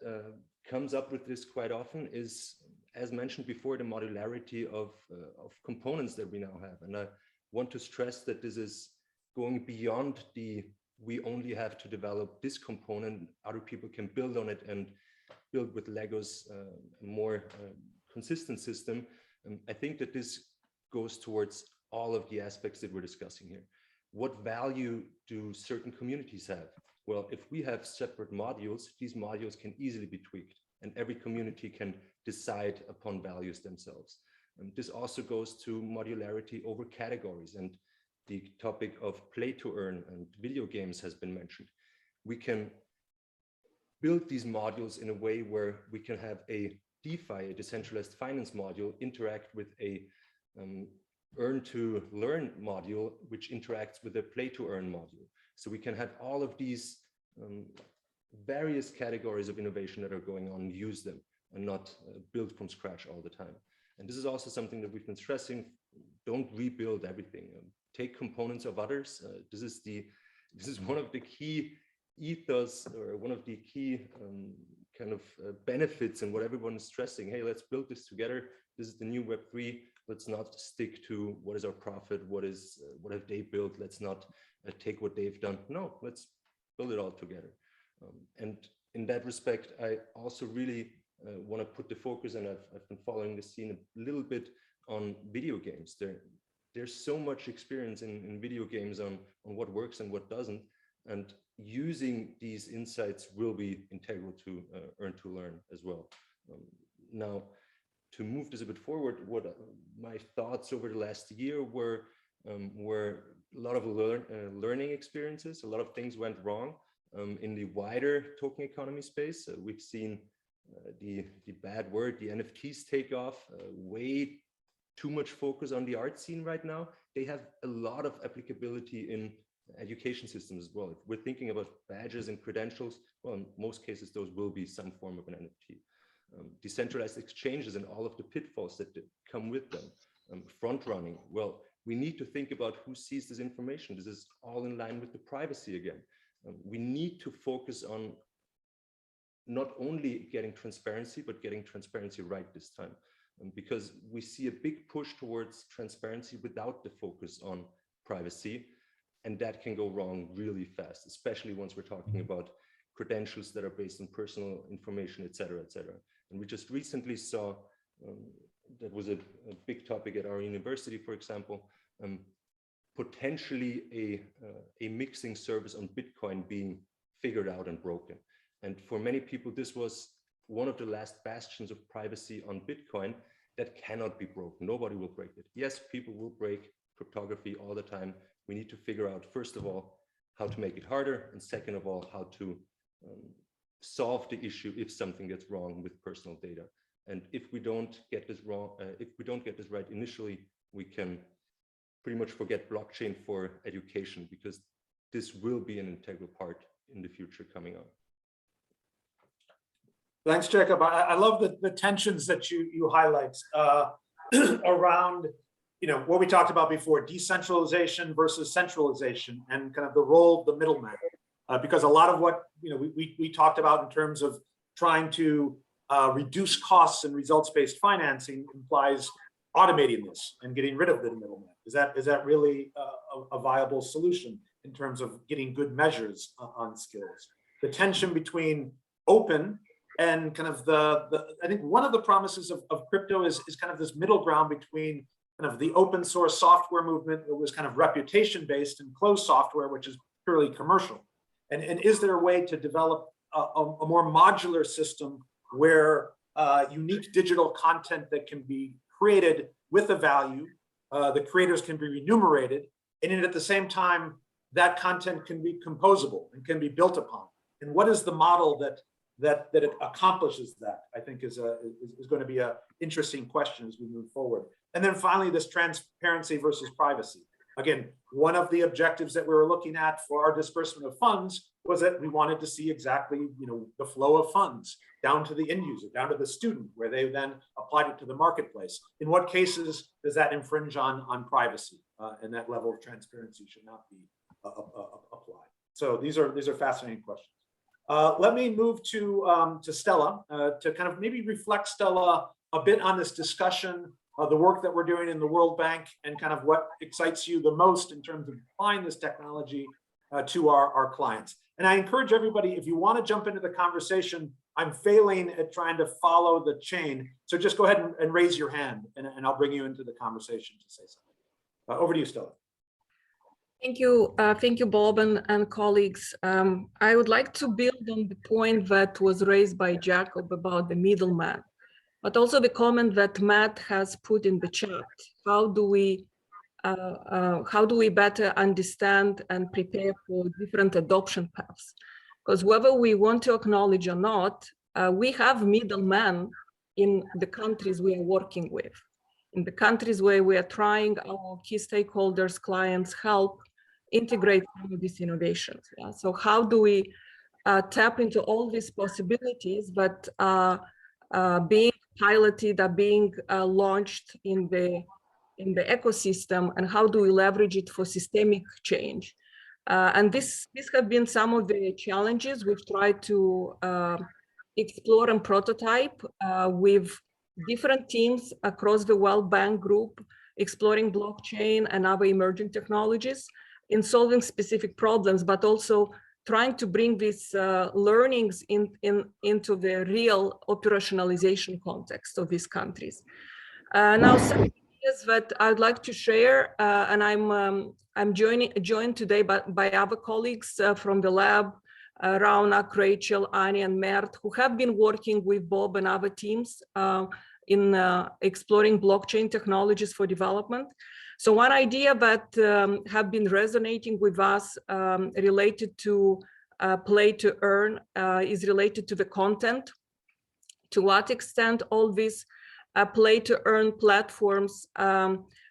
comes up with this quite often is, as mentioned before, the modularity of components that we now have. And I want to stress that this is going beyond we only have to develop this component, other people can build on it and build with Legos a more consistent system. I think that this goes towards all of the aspects that we're discussing here. What value do certain communities have? Well, if we have separate modules, these modules can easily be tweaked, and every community can decide upon values themselves. And this also goes to modularity over categories, and the topic of play to earn and video games has been mentioned. We can build these modules in a way where we can have a DeFi, a decentralized finance module, interact with a earn to learn module, which interacts with a play to earn module. So we can have all of these various categories of innovation that are going on, use them and not build from scratch all the time. And this is also something that we've been stressing. Don't rebuild everything. Take components of others. This is one of the key ethos, or one of the key kind of benefits, and what everyone is stressing. Hey, let's build this together. This is the new Web3. Let's not stick to what is our profit, what have they built. Let's not take what they've done. No, let's build it all together. And in that respect, I also really want to put the focus, and I've been following the scene a little bit on video games. There's so much experience in video games on what works and what doesn't, and using these insights will be integral to earn to learn as well. Now, to move this a bit forward, what my thoughts over the last year were a lot of learning experiences. A lot of things went wrong in the wider token economy space. We've seen the bad word, the NFTs take off, way too much focus on the art scene right now. They have a lot of applicability in education systems as well. If we're thinking about badges and credentials, well, in most cases, those will be some form of an NFT. Decentralized exchanges and all of the pitfalls that come with them. Front running, well, we need to think about who sees this information. This is all in line with the privacy again. We need to focus on not only getting transparency, but getting transparency right this time. Because we see a big push towards transparency without the focus on privacy. And that can go wrong really fast, especially once we're talking about credentials that are based on personal information, et cetera, et cetera. And we just recently saw, that was a big topic at our university, for example, potentially a mixing service on Bitcoin being figured out and broken. And for many people, this was one of the last bastions of privacy on Bitcoin that cannot be broken. Nobody will break it. Yes, people will break cryptography all the time. We need to figure out, first of all, how to make it harder, and second of all, how to solve the issue if something gets wrong with personal data. And if we don't get this wrong, if we don't get this right initially, we can pretty much forget blockchain for education, because this will be an integral part in the future coming on. Thanks, Jakob. I love the tensions that you highlight around, what we talked about before, decentralization versus centralization, and kind of the role of the middleman. Because a lot of what we talked about in terms of trying to reduce costs and results-based financing implies automating this and getting rid of the middleman. Is that really a viable solution in terms of getting good measures on skills? The tension between open and kind of I think one of the promises of crypto is kind of this middle ground between kind of the open source software movement that was kind of reputation based, and closed software, which is purely commercial. And is there a way to develop a more modular system where unique digital content that can be created with a value, the creators can be remunerated, and at the same time, that content can be composable and can be built upon? And what is the model that it accomplishes that, I think is going to be an interesting question as we move forward. And then finally, this transparency versus privacy. Again, one of the objectives that we were looking at for our disbursement of funds was that we wanted to see exactly, the flow of funds down to the end user, down to the student, where they then applied it to the marketplace. In what cases does that infringe on privacy? And that level of transparency should not be applied. So these are fascinating questions. Let me move to Stela to kind of maybe reflect, Stela, a bit on this discussion, the work that we're doing in the World Bank, and kind of what excites you the most in terms of applying this technology to our clients. And I encourage everybody, if you want to jump into the conversation, I'm failing at trying to follow the chain. So just go ahead and raise your hand, and I'll bring you into the conversation to say something. Over to you, Stela. Thank you, Bob and colleagues. I would like to build on the point that was raised by Jakob about the middleman, but also the comment that Matt has put in the chat. How do we better understand and prepare for different adoption paths? Because whether we want to acknowledge or not, we have middlemen in the countries we are working with, in the countries where we are trying our key stakeholders, clients, help integrate some of these innovations. Yeah? So how do we tap into all these possibilities that are being piloted, are being launched in the ecosystem, and how do we leverage it for systemic change? And these have been some of the challenges we've tried to explore and prototype with different teams across the World Bank Group, exploring blockchain and other emerging technologies in solving specific problems, but also trying to bring these learnings into the real operationalization context of these countries. Now, some ideas that I'd like to share, and I'm joined today by other colleagues from the lab, Raunak, Rachel, Ani, and Mert, who have been working with Bob and other teams in exploring blockchain technologies for development. So one idea that have been resonating with us related to play to earn is related to the content. to what extent all these play-to-earn platforms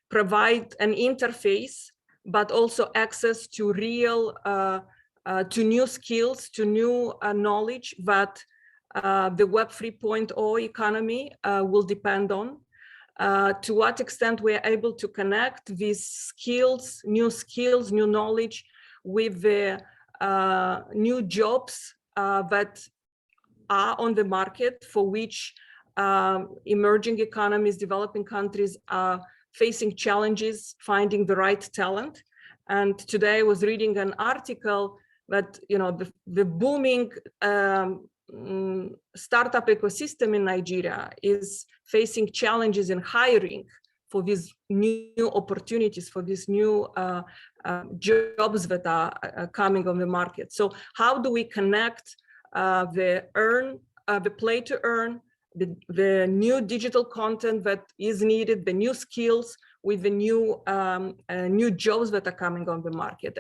provide an interface, but also access to real, to new skills, to new knowledge that the Web 3.0 economy will depend on. To what extent we are able to connect these skills, new knowledge with the new jobs that are on the market, for which emerging economies, developing countries are facing challenges finding the right talent. And today I was reading an article that, you know, the booming startup ecosystem in Nigeria is facing challenges in hiring for these new opportunities, for these new jobs that are coming on the market. So how do we connect the play to earn, the new digital content that is needed, the new skills with the new jobs that are coming on the market?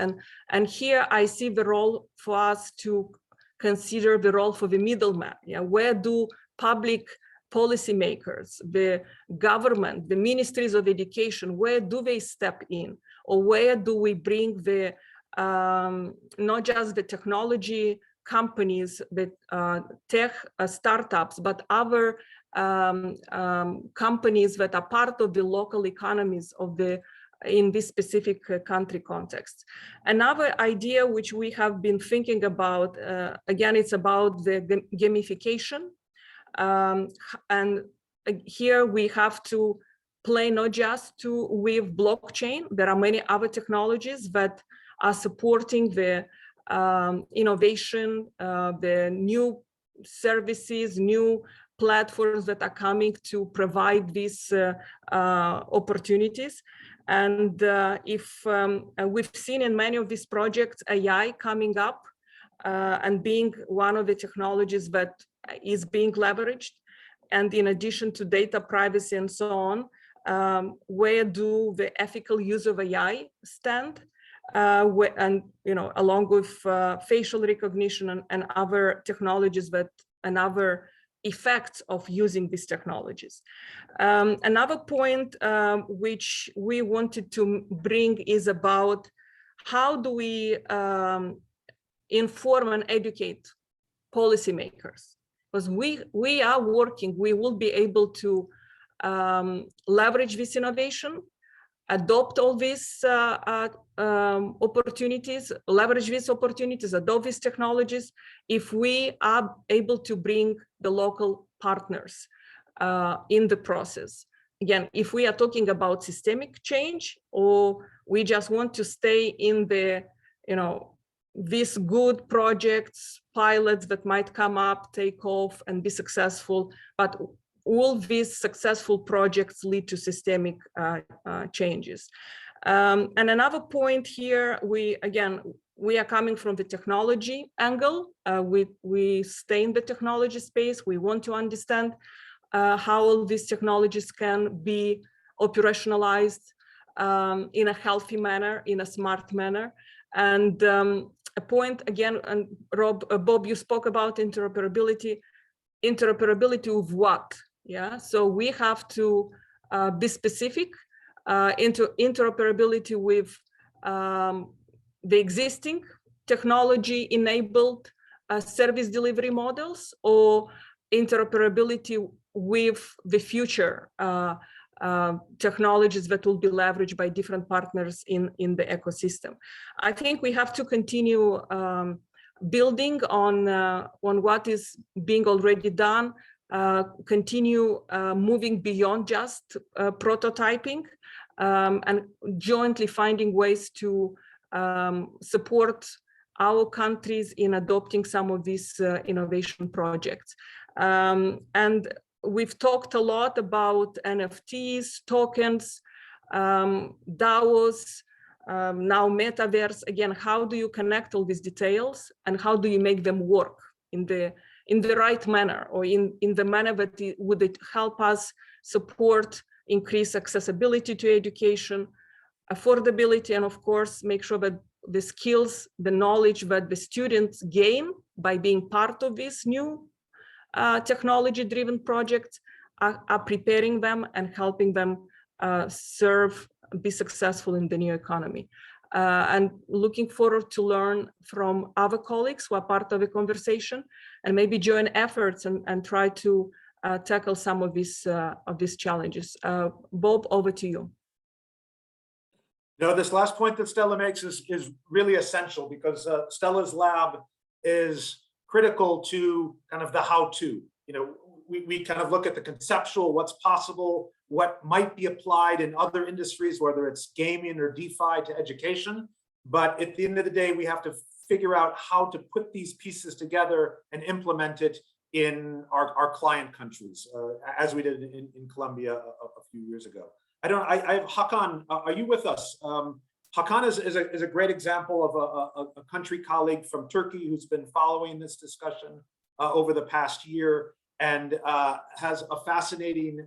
And here I see the role for us to consider the role for the middleman. Yeah, where do public policymakers, the government, the ministries of education, where do they step in? Or where do we bring the, not just the technology companies, the tech startups, but other companies that are part of the local economies of in this specific country context. Another idea which we have been thinking about, again, it's about the gamification. And here we have to play not just with blockchain. There are many other technologies that are supporting the innovation, the new services, new platforms that are coming to provide these opportunities. And if we've seen in many of these projects AI coming up and being one of the technologies that is being leveraged, and in addition to data privacy and so on, where do the ethical use of AI stand? And along with facial recognition and other technologies and other effects of using these technologies. Another point which we wanted to bring is about how do we inform and educate policymakers? Because we are working, we will be able to leverage this innovation, adopt all these opportunities, leverage these opportunities, adopt these technologies, if we are able to bring the local partners in the process. Again, if we are talking about systemic change, or we just want to stay in the, these good projects, pilots that might come up, take off and be successful, but will these successful projects lead to systemic changes? And another point here, we are coming from the technology angle. We stay in the technology space. We want to understand how all these technologies can be operationalized in a healthy manner, in a smart manner. And a point again, and Bob, you spoke about interoperability. Interoperability of what? Yeah, so we have to be specific into interoperability with the existing technology-enabled service delivery models, or interoperability with the future technologies that will be leveraged by different partners in the ecosystem. I think we have to continue building on what is being already done, continue moving beyond just prototyping, and jointly finding ways to support our countries in adopting some of these innovation projects. And we've talked a lot about NFTs, tokens, DAOs, now metaverse. Again, how do you connect all these details, and how do you make them work in the right manner, or in the manner that would help us support increase accessibility to education, affordability, and of course, make sure that the skills, the knowledge that the students gain by being part of this new technology-driven projects are preparing them and helping them be successful in the new economy. And looking forward to learn from other colleagues who are part of the conversation and maybe join efforts and try to tackle some of these challenges. Bob, over to you. No, this last point that Stella makes is really essential, because Stella's lab is critical to kind of the how-to. You know, we kind of look at the conceptual, what's possible, what might be applied in other industries, whether it's gaming or DeFi to education. But at the end of the day, we have to figure out how to put these pieces together and implement it in our client countries, as we did in Colombia a few years ago. I have Hakan, are you with us? Hakan is a great example of a country colleague from Turkey who's been following this discussion over the past year, and has a fascinating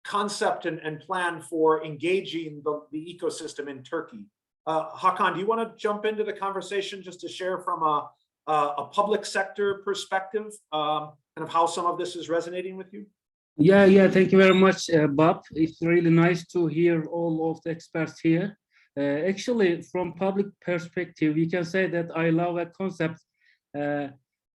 concept and plan for engaging the ecosystem in Turkey. Hakan, do you want to jump into the conversation just to share from a public sector perspective, kind of how some of this is resonating with you? Yeah, thank you very much, Bob. It's really nice to hear all of the experts here. Actually, from public perspective, we can say that I love a concept.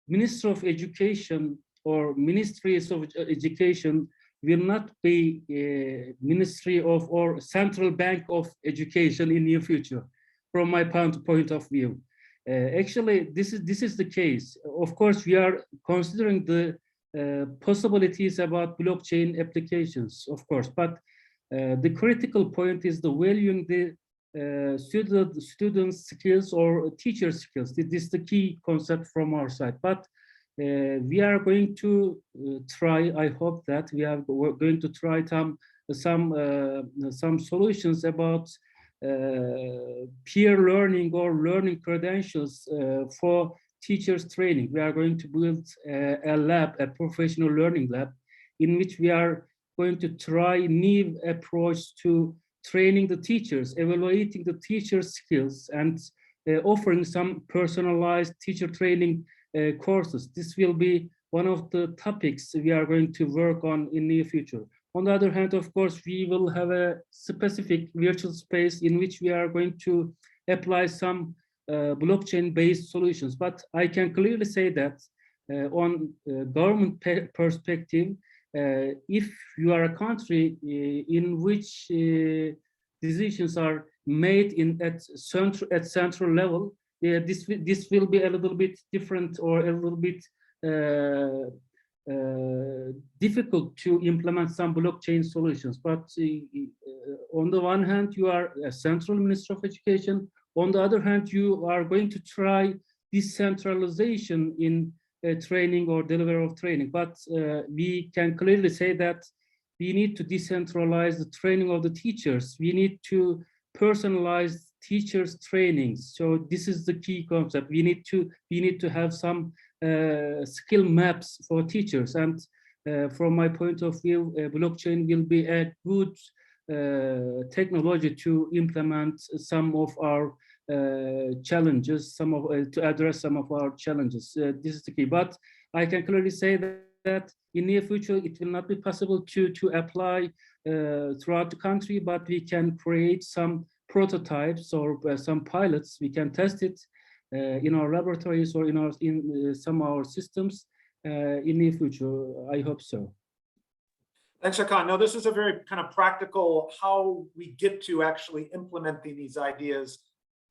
Ministry of Education or Ministries of Education will not be a Ministry of or Central Bank of Education in near future, from my point of view. Actually, this is the case. Of course, we are considering the possibilities about blockchain applications, of course, but the critical point is the valuing the students' skills or teacher skills. This is the key concept from our side. But we are going to try. I hope that we're going to try some solutions about peer learning or learning credentials for teachers training. We are going to build a lab, a professional learning lab, in which we are going to try new approach to training the teachers, evaluating the teachers' skills, and offering some personalized teacher training courses. This will be one of the topics we are going to work on in the near future. On the other hand, of course, we will have a specific virtual space in which we are going to apply some blockchain-based solutions. But I can clearly say that on government perspective, if you are a country in which decisions are made at central level, this will be a little bit different or a little bit difficult to implement some blockchain solutions. But on the one hand, you are a central Minister of Education. On the other hand, you are going to try decentralization in training or delivery of training. But we can clearly say that we need to decentralize the training of the teachers. We need to personalize teachers' trainings. So this is the key concept. We need to have some skill maps for teachers. And from my point of view, blockchain will be a good technology to implement some of our challenges, to address some of our challenges. This is the key. But I can clearly say that in near future, it will not be possible to apply throughout the country, but we can create some prototypes or some pilots. We can test it in our laboratories or in some of our systems in the future. I hope so. Thanks, Hakan. No, this is a very kind of practical how we get to actually implementing these ideas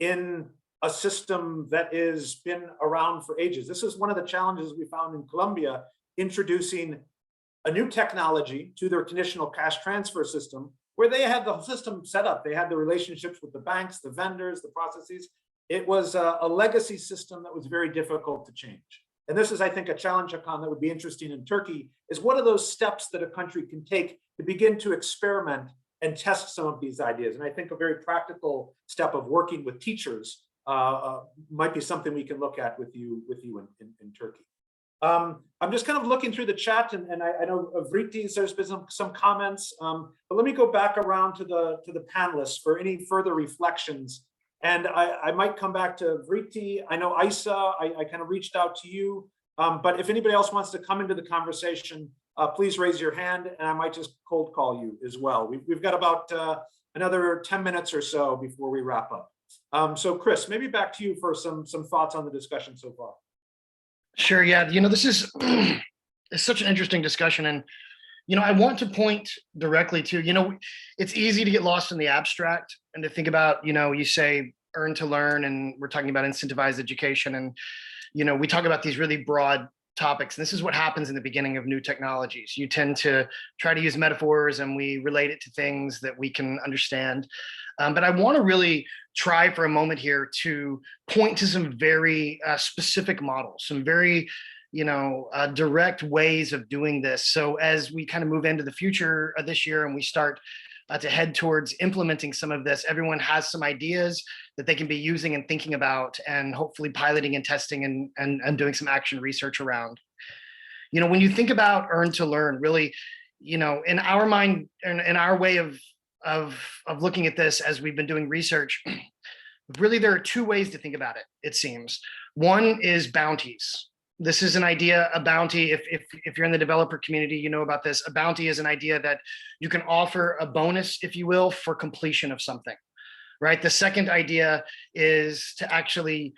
in a system that has been around for ages. This is one of the challenges we found in Colombia, introducing a new technology to their conditional cash transfer system, where they had the system set up. They had the relationships with the banks, the vendors, the processes. It was a legacy system that was very difficult to change. And this is, I think, a challenge, Hakan, that would be interesting in Turkey, is what are those steps that a country can take to begin to experiment and test some of these ideas? And I think a very practical step of working with teachers might be something we can look at with you in Turkey. I'm just kind of looking through the chat, and I know Vritis, there's been some comments, but let me go back around to the panelists for any further reflections. And I might come back to Vriti. I know Isa, I kind of reached out to you. But if anybody else wants to come into the conversation, please raise your hand and I might just cold call you as well. We've got about another 10 minutes or so before we wrap up. So Chris, maybe back to you for some thoughts on the discussion so far. Sure. Yeah. This is it's such an interesting discussion. And, I want to point directly to, it's easy to get lost in the abstract and to think about, you say earn to learn, and we're talking about incentivized education. And, we talk about these really broad topics. And this is what happens in the beginning of new technologies. You tend to try to use metaphors and we relate it to things that we can understand. But I want to really try for a moment here to point to some very specific models, some very, direct ways of doing this. So as we kind of move into the future of this year and we start to head towards implementing some of this, everyone has some ideas that they can be using and thinking about, and hopefully piloting and testing and doing some action research around. When you think about earn to learn, really, in our mind and in our way of looking at this as we've been doing research, really there are two ways to think about it, it seems. One is bounties. This is an idea, a bounty. If you're in the developer community, you know about this. A bounty is an idea that you can offer a bonus, if you will, for completion of something, right? The second idea is to actually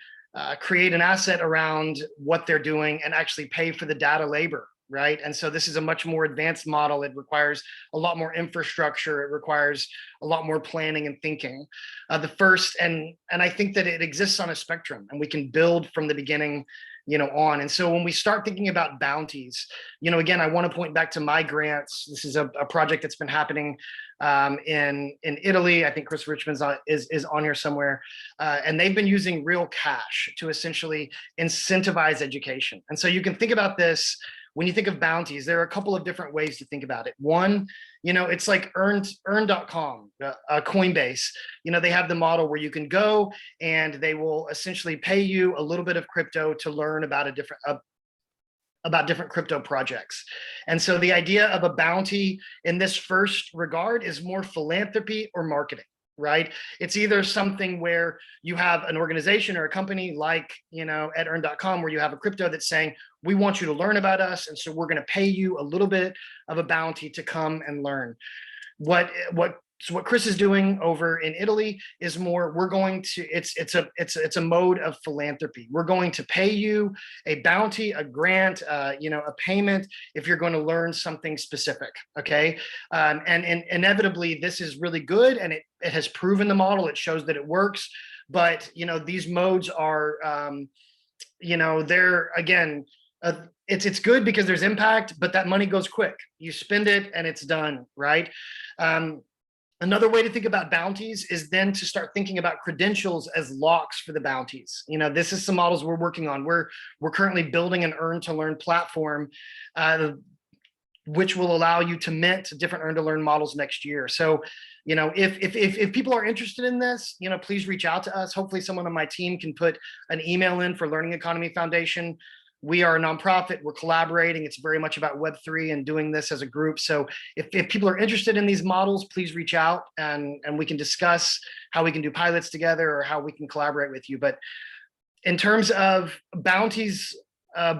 create an asset around what they're doing and actually pay for the data labor, right? And so this is a much more advanced model. It requires a lot more infrastructure. It requires a lot more planning and thinking. The first, and I think that it exists on a spectrum, and we can build from the beginning on. And so when we start thinking about bounties, again, I want to point back to my grants. This is a project that's been happening in Italy. I think Chris Richmond's is on here somewhere. And they've been using real cash to essentially incentivize education. And so you can think about this. When you think of bounties, there are a couple of different ways to think about it. One, it's like earn.com, Coinbase. They have the model where you can go and they will essentially pay you a little bit of crypto to learn about different crypto projects. And so the idea of a bounty in this first regard is more philanthropy or marketing, right? It's either something where you have an organization or a company like, at earn.com, where you have a crypto that's saying, we want you to learn about us. And so we're going to pay you a little bit of a bounty to come and learn. What Chris is doing over in Italy is more, we're going to, it's a mode of philanthropy. We're going to pay you a bounty, a grant, a payment if you're going to learn something specific. Okay. And inevitably this is really good. And it has proven the model. It shows that it works, but these modes are, they're again, it's good because there's impact, but that money goes quick. You spend it and it's done, right? Another way to think about bounties is then to start thinking about credentials as locks for the bounties. This is some models we're working on. We're currently building an earn to learn platform, which will allow you to mint different earn to learn models next year. So, if people are interested in this, please reach out to us. Hopefully someone on my team can put an email in for Learning Economy Foundation. We are a nonprofit. We're collaborating. It's very much about Web3 and doing this as a group. So if people are interested in these models, please reach out and we can discuss how we can do pilots together or how we can collaborate with you. But in terms of bounties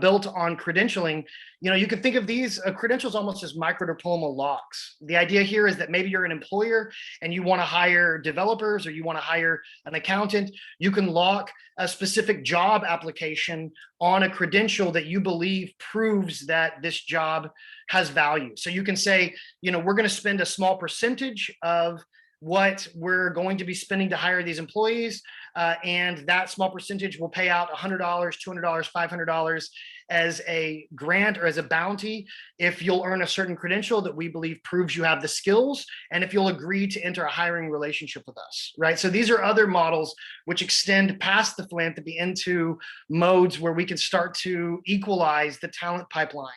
built on credentialing, you can think of these credentials almost as microdiploma locks. The idea here is that maybe you're an employer and you want to hire developers or you want to hire an accountant. You can lock a specific job application on a credential that you believe proves that this job has value. So you can say, we're going to spend a small percentage of what we're going to be spending to hire these employees. And that small percentage will pay out $100, $200, $500 as a grant or as a bounty if you'll earn a certain credential that we believe proves you have the skills, and if you'll agree to enter a hiring relationship with us, right? So these are other models which extend past the philanthropy into modes where we can start to equalize the talent pipeline.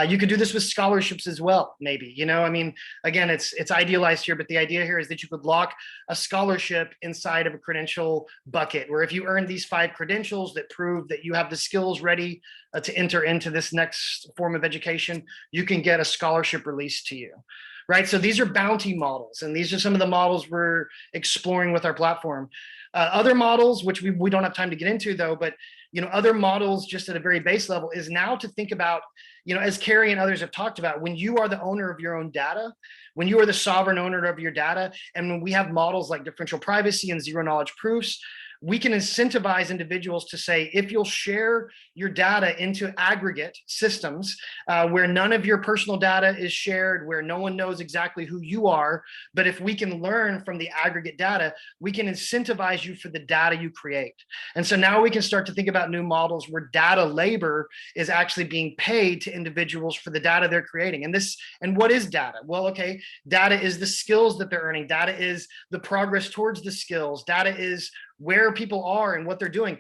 You could do this with scholarships as well, maybe, again, it's idealized here, but the idea here is that you could lock a scholarship inside of a credential bucket, where if you earn these 5 credentials that prove that you have the skills ready to enter into this next form of education, you can get a scholarship released to you, right? So these are bounty models, and these are some of the models we're exploring with our platform. Other models, which we don't have time to get into though, but other models just at a very base level is now to think about, as Carrie and others have talked about, when you are the owner of your own data, when you are the sovereign owner of your data, and when we have models like differential privacy and zero knowledge proofs, we can incentivize individuals to say, if you'll share your data into aggregate systems where none of your personal data is shared, where no one knows exactly who you are, but if we can learn from the aggregate data, we can incentivize you for the data you create. And so now we can start to think about new models where data labor is actually being paid to individuals for the data they're creating. And what is data? Well, okay, data is the skills that they're earning. Data is the progress towards the skills. Data is where people are and what they're doing.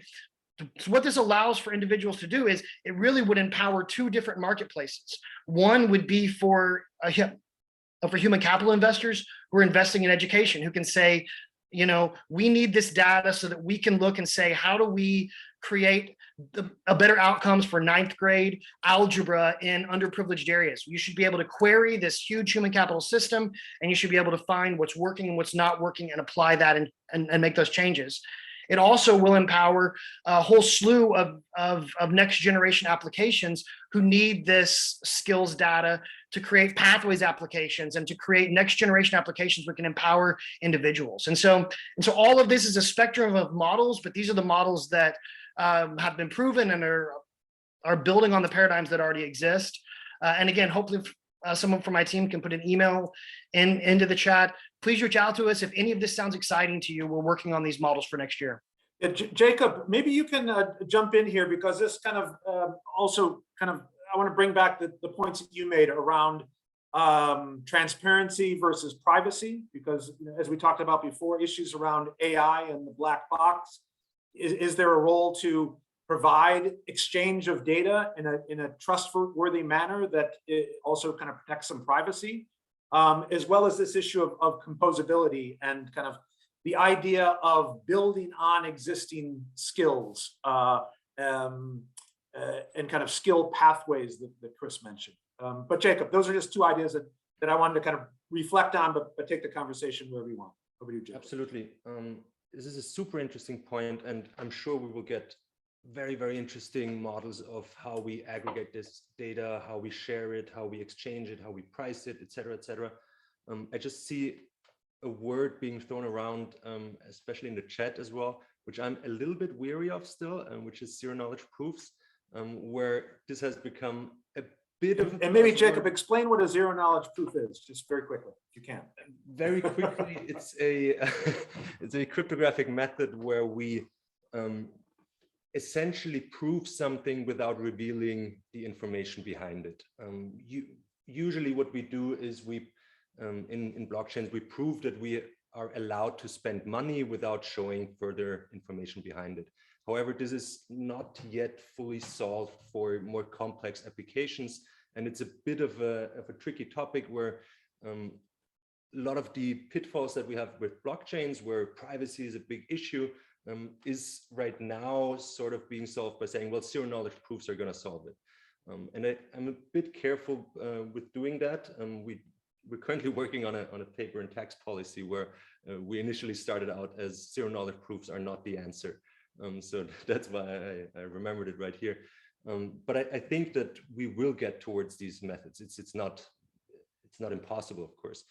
So what this allows for individuals to do is it really would empower two different marketplaces. One would be for human capital investors who are investing in education, who can say, we need this data so that we can look and say, how do we create a better outcomes for 9th grade algebra in underprivileged areas? You should be able to query this huge human capital system, and you should be able to find what's working and what's not working and apply that and make those changes. It also will empower a whole slew of next generation applications who need this skills data to create pathways applications and to create next generation applications that can empower individuals. And so all of this is a spectrum of models, but these are the models that have been proven and are building on the paradigms that already exist. And again, hopefully someone from my team can put an email into the chat. Please reach out to us if any of this sounds exciting to you. We're working on these models for next year. Yeah, Jakob, maybe you can jump in here, because this kind of I want to bring back the points that you made around transparency versus privacy, because as we talked about before, issues around AI and the black box. Is there a role to provide exchange of data in a trustworthy manner that it also kind of protects some privacy, as well as this issue of composability and kind of the idea of building on existing skills and kind of skill pathways that Chris mentioned. But Jakob, those are just two ideas that I wanted to kind of reflect on, but take the conversation wherever you want. Over to you, Jakob. Absolutely. This is a super interesting point, and I'm sure we will get very, very interesting models of how we aggregate this data, how we share it, how we exchange it, how we price it, et cetera, et cetera. I just see a word being thrown around, especially in the chat as well, which I'm a little bit weary of still, which is zero knowledge proofs, where this has become a bit of and maybe Jakob, explain what a zero knowledge proof is, just very quickly, if you can. Very quickly, it's a cryptographic method where we essentially prove something without revealing the information behind it. Usually what we do is we, in blockchains, we prove that we are allowed to spend money without showing further information behind it. However, this is not yet fully solved for more complex applications. And it's a bit of a tricky topic where a lot of the pitfalls that we have with blockchains, where privacy is a big issue, is right now sort of being solved by saying, well, zero knowledge proofs are going to solve it. And I'm a bit careful with doing that. We're currently working on a paper in tax policy where we initially started out as zero knowledge proofs are not the answer. So that's why I remembered it right here. But I think that we will get towards these methods. It's not impossible, of course,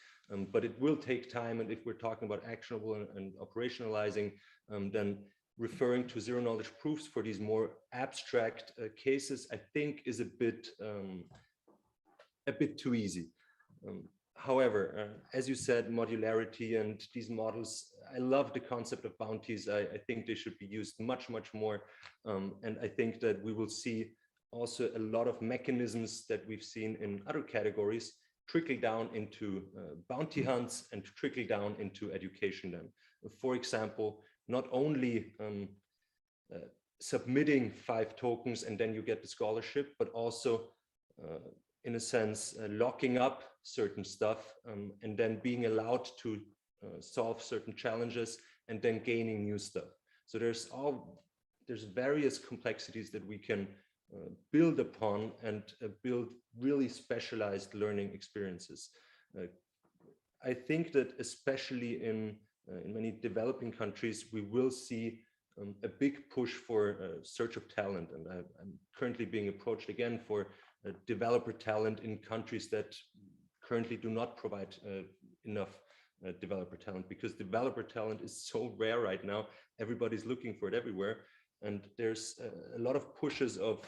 but it will take time. And if we're talking about actionable and operationalizing, then referring to zero knowledge proofs for these more abstract cases, I think is a bit too easy. However, as you said, modularity and these models, I love the concept of bounties. I think they should be used much, much more. And I think that we will see also a lot of mechanisms that we've seen in other categories trickle down into bounty hunts and trickle down into education then. For example, not only submitting 5 tokens and then you get the scholarship, but also in a sense, locking up certain stuff and then being allowed to solve certain challenges and then gaining new stuff. So there's various complexities that we can build upon and build really specialized learning experiences. I think that especially in many developing countries, we will see a big push for search of talent. And I'm currently being approached again for developer talent in countries that currently do not provide enough developer talent, because developer talent is so rare right now. Everybody's looking for it everywhere. And there's a lot of pushes of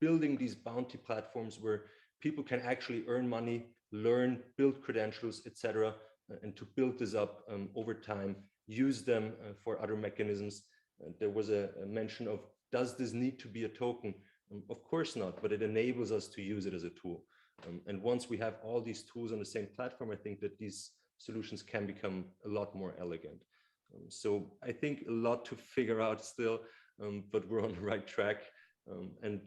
building these bounty platforms where people can actually earn money, learn, build credentials, etc., and to build this up over time, use them for other mechanisms. There was a mention of, does this need to be a token? Of course not, but it enables us to use it as a tool. And once we have all these tools on the same platform, I think that these solutions can become a lot more elegant. So I think a lot to figure out still, but we're on the right track. And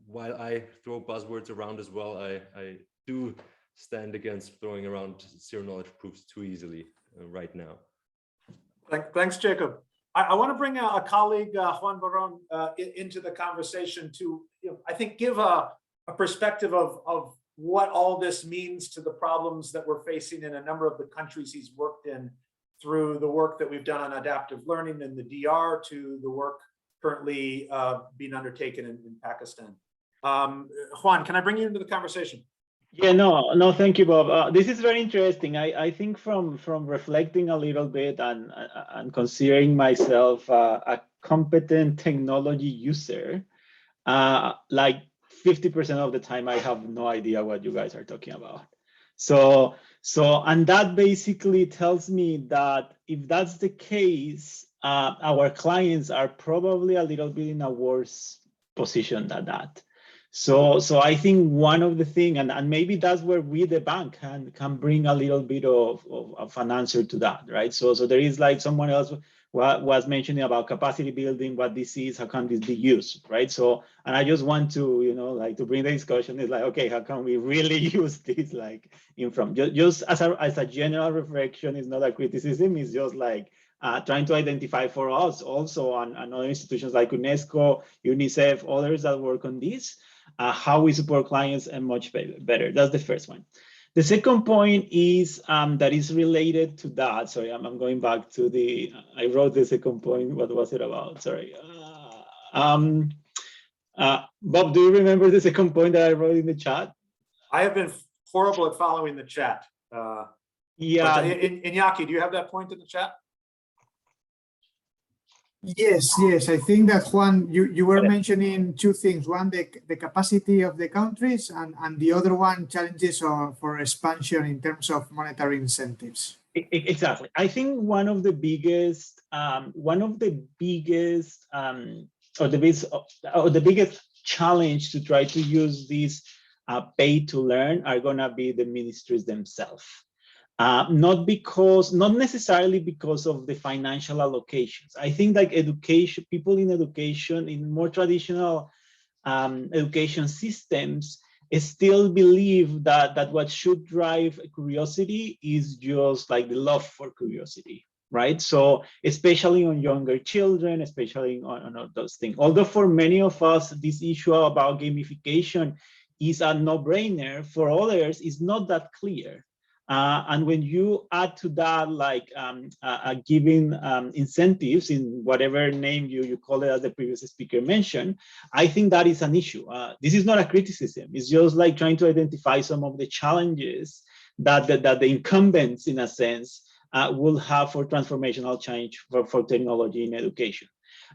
while I throw buzzwords around as well, I do stand against throwing around zero knowledge proofs too easily right now. Thanks, Jakob. I want to bring a colleague, Juan Barón, into the conversation to, I think, give a perspective of what all this means to the problems that we're facing in a number of the countries he's worked in, through the work that we've done on adaptive learning in the DR to the work currently being undertaken in Pakistan. Juan, can I bring you into the conversation? Yeah, no, thank you, Bob. This is very interesting. I think from reflecting a little bit and considering myself a competent technology user, like 50% of the time I have no idea what you guys are talking about. So and that basically tells me that if that's the case, our clients are probably a little bit in a worse position than that. So I think one of the things, and maybe that's where we, the bank, can bring a little bit of an answer to that, right? So there is, like someone else was mentioning about capacity building, what this is, how can this be used, right? So, and I just want to, like to bring the discussion is like, okay, how can we really use this, like just as a general reflection, it's not a criticism, it's just like trying to identify for us also and other institutions like UNESCO, UNICEF, others that work on this, how we support clients and much better. That's the first one. The second point is that is related to that. Sorry, I'm going back to I wrote the second point. What was it about? Sorry. Bob, do you remember the second point that I wrote in the chat? I have been horrible at following the chat. Yeah. Iñaki, do you have that point in the chat? Yes. I think that, Juan, you were mentioning two things. One, the capacity of the countries, and the other one, challenges for expansion in terms of monetary incentives. Exactly. I think one of the biggest challenge to try to use these pay to learn are gonna be the ministries themselves. Not necessarily because of the financial allocations. I think like people in education, in more traditional education systems, still believe that what should drive curiosity is just like the love for curiosity, right? So especially on younger children, especially on those things. Although for many of us, this issue about gamification is a no-brainer, for others, it's not that clear. And when you add to that, like giving incentives in whatever name you call it, as the previous speaker mentioned, I think that is an issue. This is not a criticism. It's just like trying to identify some of the challenges that the incumbents, in a sense, will have for transformational change for technology in education.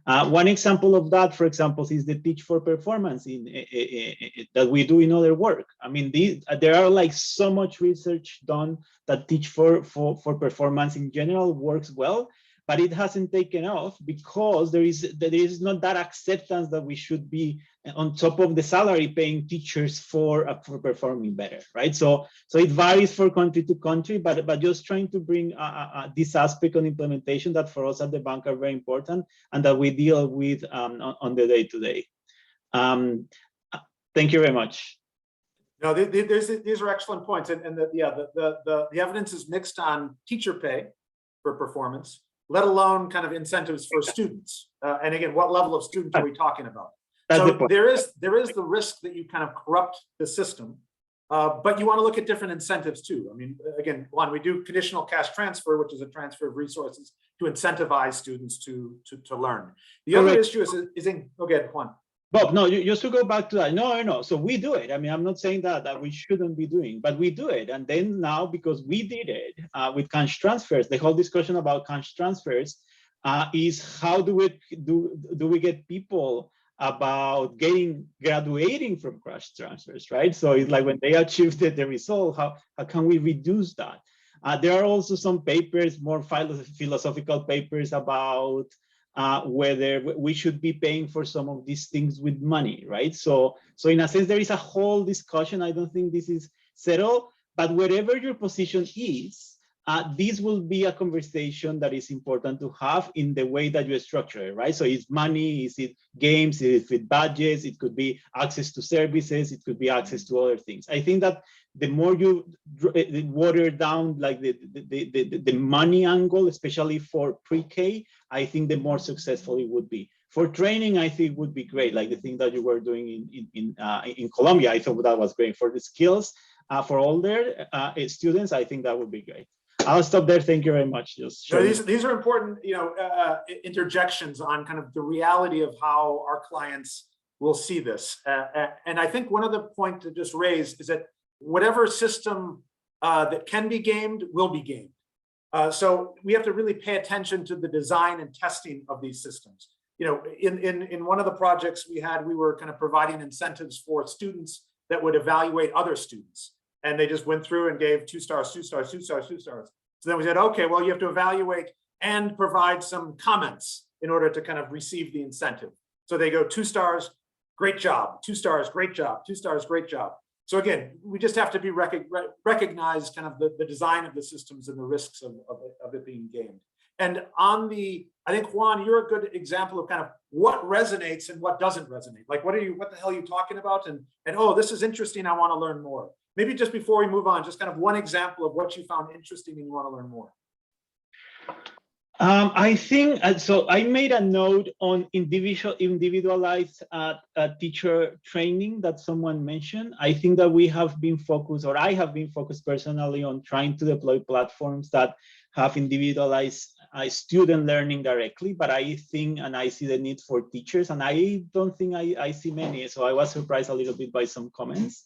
One example of that, for example, is the Teach for Performance that we do in other work. I mean, there are like so much research done that Teach for Performance in general works well, but it hasn't taken off because there is not that acceptance that we should be on top of the salary paying teachers for performing better, right? So it varies for country to country, but just trying to bring this aspect on implementation that for us at the bank are very important and that we deal with on the day-to-day. Thank you very much. No, these are excellent points, and the evidence is mixed on teacher pay for performance, let alone kind of incentives for students. And again, what level of student are we talking about? So there is the risk that you kind of corrupt the system, but you want to look at different incentives too. I mean, again, one, we do conditional cash transfer, which is a transfer of resources to incentivize students to learn. The other issue is in, okay, Juan. Bob, no, just to go back to that. No. So we do it. I mean, I'm not saying that we shouldn't be doing, but we do it. And then now, because we did it with cash transfers, the whole discussion about cash transfers is how do we get people about graduating from cash transfers, right? So it's like when they achieve the result, how can we reduce that? There are also some papers, more philosophical papers about whether we should be paying for some of these things with money, right? So in a sense, there is a whole discussion. I don't think this is settled, but wherever your position is, this will be a conversation that is important to have in the way that you structure it, right? So it's money, is it games, is it budgets, it could be access to services, it could be access to other things. I think that the more you water down like the money angle, especially for pre-K, I think the more successful it would be. For training, I think would be great, like the thing that you were doing in Colombia. I thought that was great. For the skills for older students, I think that would be great. I'll stop there. Thank you very much. These are important, interjections on kind of the reality of how our clients will see this. And I think one of the points to just raise is that whatever system that can be gamed will be gamed. So we have to really pay attention to the design and testing of these systems. In one of the projects we had, we were kind of providing incentives for students that would evaluate other students. And they just went through and gave 2 stars, 2 stars, 2 stars, 2 stars. So then we said, okay, well, you have to evaluate and provide some comments in order to kind of receive the incentive. So they go 2 stars, great job, 2 stars, great job, 2 stars, great job. So again, we just have to be recognize kind of the design of the systems and the risks of it being gamed. And I think Juan, you're a good example of kind of what resonates and what doesn't resonate. Like, what the hell are you talking about? And oh, this is interesting, I want to learn more. Maybe just before we move on, just kind of one example of what you found interesting and you want to learn more. I think, so I made a note on individualized teacher training that someone mentioned. I think that we have been focused, or I have been focused personally on trying to deploy platforms that have individualized student learning directly, but I think, and I see the need for teachers, and I don't think I see many. So I was surprised a little bit by some comments.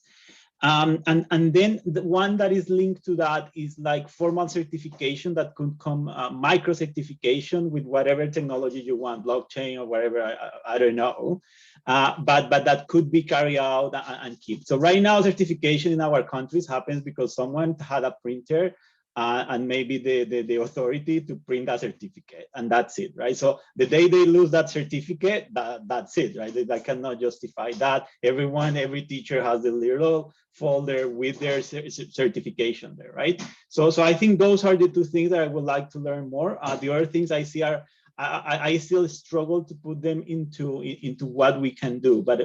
And then the one that is linked to that is like formal certification that could come micro certification with whatever technology you want, blockchain or whatever, I don't know, but that could be carried out and kept. So right now certification in our countries happens because someone had a printer and maybe the authority to print that certificate, and that's it, right? So the day they lose that certificate, that's it, right? They cannot justify that. Every teacher has the little folder with their certification there, right? So I think those are the 2 things that I would like to learn more. The other things I see are, I still struggle to put them into what we can do, but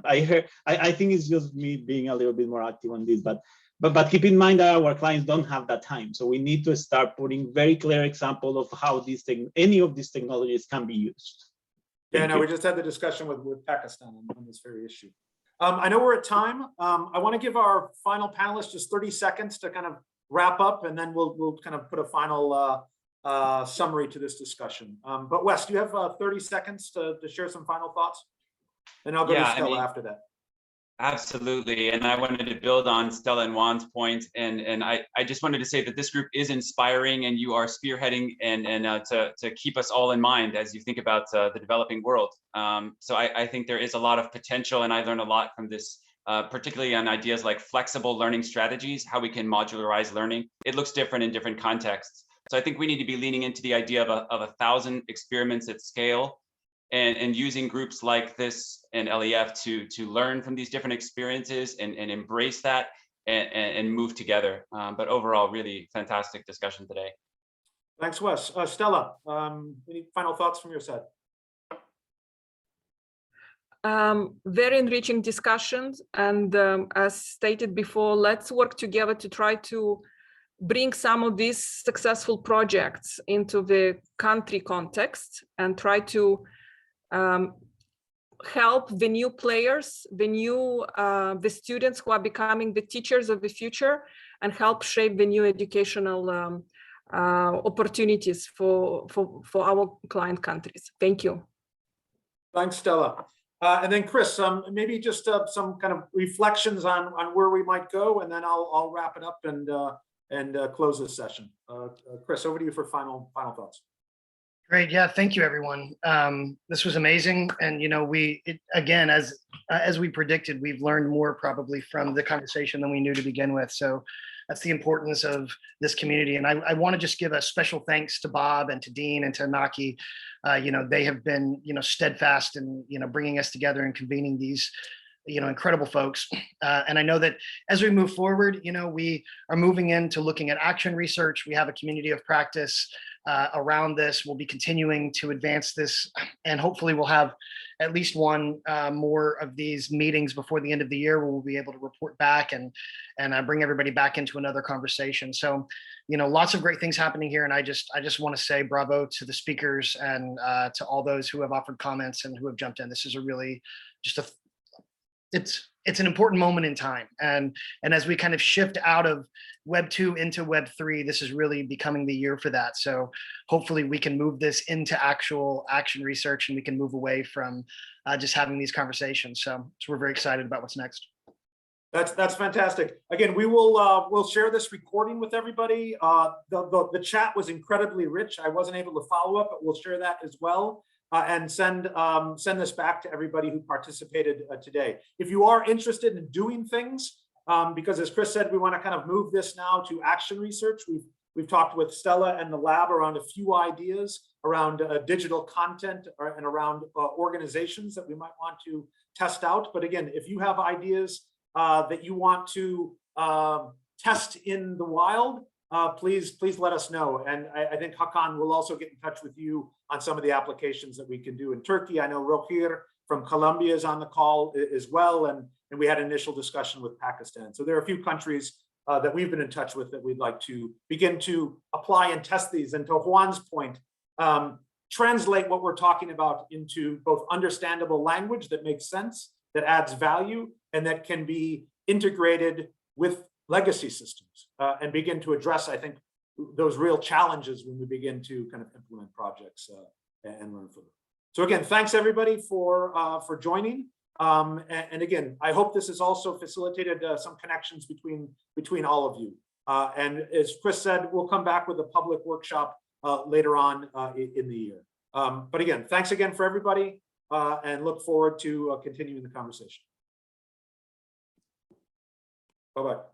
I think it's just me being a little bit more active on this, but keep in mind that our clients don't have that time. So we need to start putting very clear example of how any of these technologies can be used. Yeah, no, we just had the discussion with Pakistan on this very issue. I know we're at time. I want to give our final panelists just 30 seconds to kind of wrap up, and then we'll kind of put a final summary to this discussion. But Wes, do you have 30 seconds to share some final thoughts? And I'll go to Stella after that. Absolutely. And I wanted to build on Stella and Juan's point. And I just wanted to say that this group is inspiring, and you are spearheading and to keep us all in mind as you think about the developing world. So I think there is a lot of potential, and I learned a lot from this, particularly on ideas like flexible learning strategies, how we can modularize learning. It looks different in different contexts. So I think we need to be leaning into the idea of 1,000 experiments at scale, and using groups like this and LEF to learn from these different experiences and embrace that and move together. But overall, really fantastic discussion today. Thanks, Wes. Stella, any final thoughts from your side? Very enriching discussions. And as stated before, let's work together to try to bring some of these successful projects into the country context and try to help the new players, the students who are becoming the teachers of the future, and help shape the new educational opportunities for our client countries. Thank you. Thanks, Stella. And then Chris, maybe just some kind of reflections on where we might go, and then I'll wrap it up and close this session. Chris, over to you for final thoughts. Great. Yeah. Thank you, everyone. This was amazing. And, you know, again, as we predicted, we've learned more probably from the conversation than we knew to begin with. So that's the importance of this community. And I want to just give a special thanks to Bob and to Dean and to Naki. You know, they have been, you know, steadfast in, you know, bringing us together and convening these, you know, incredible folks. And I know that as we move forward, you know, we are moving into looking at action research. We have a community of practice around this. We'll be continuing to advance this, and hopefully we'll have at least one more of these meetings before the end of the year where we'll be able to report back and bring everybody back into another conversation. So, you know, lots of great things happening here. And I just want to say bravo to the speakers and to all those who have offered comments and who have jumped in. This is a really just it's an important moment in time. And as we kind of shift out of Web 2 into Web 3, this is really becoming the year for that. So hopefully we can move this into actual action research, and we can move away from just having these conversations. So we're very excited about what's next. That's fantastic. Again, we'll share this recording with everybody. The chat was incredibly rich. I wasn't able to follow up, but we'll share that as well. And send this back to everybody who participated today. If you are interested in doing things, because as Chris said, we want to kind of move this now to action research. We've talked with Stella and the lab around a few ideas around digital content and around organizations that we might want to test out. But again, if you have ideas that you want to test in the wild, please let us know. And I think Hakan will also get in touch with you on some of the applications that we can do in Turkey. I know Rohir from Colombia is on the call as well. And we had an initial discussion with Pakistan. So there are a few countries that we've been in touch with that we'd like to begin to apply and test these. And to Juan's point, translate what we're talking about into both understandable language that makes sense, that adds value, and that can be integrated with legacy systems and begin to address, I think, those real challenges when we begin to kind of implement projects and learn from them. So again, thanks everybody for joining. And again, I hope this has also facilitated some connections between all of you. And as Chris said, we'll come back with a public workshop later on in the year. But again, thanks again for everybody, and look forward to continuing the conversation. Bye-bye.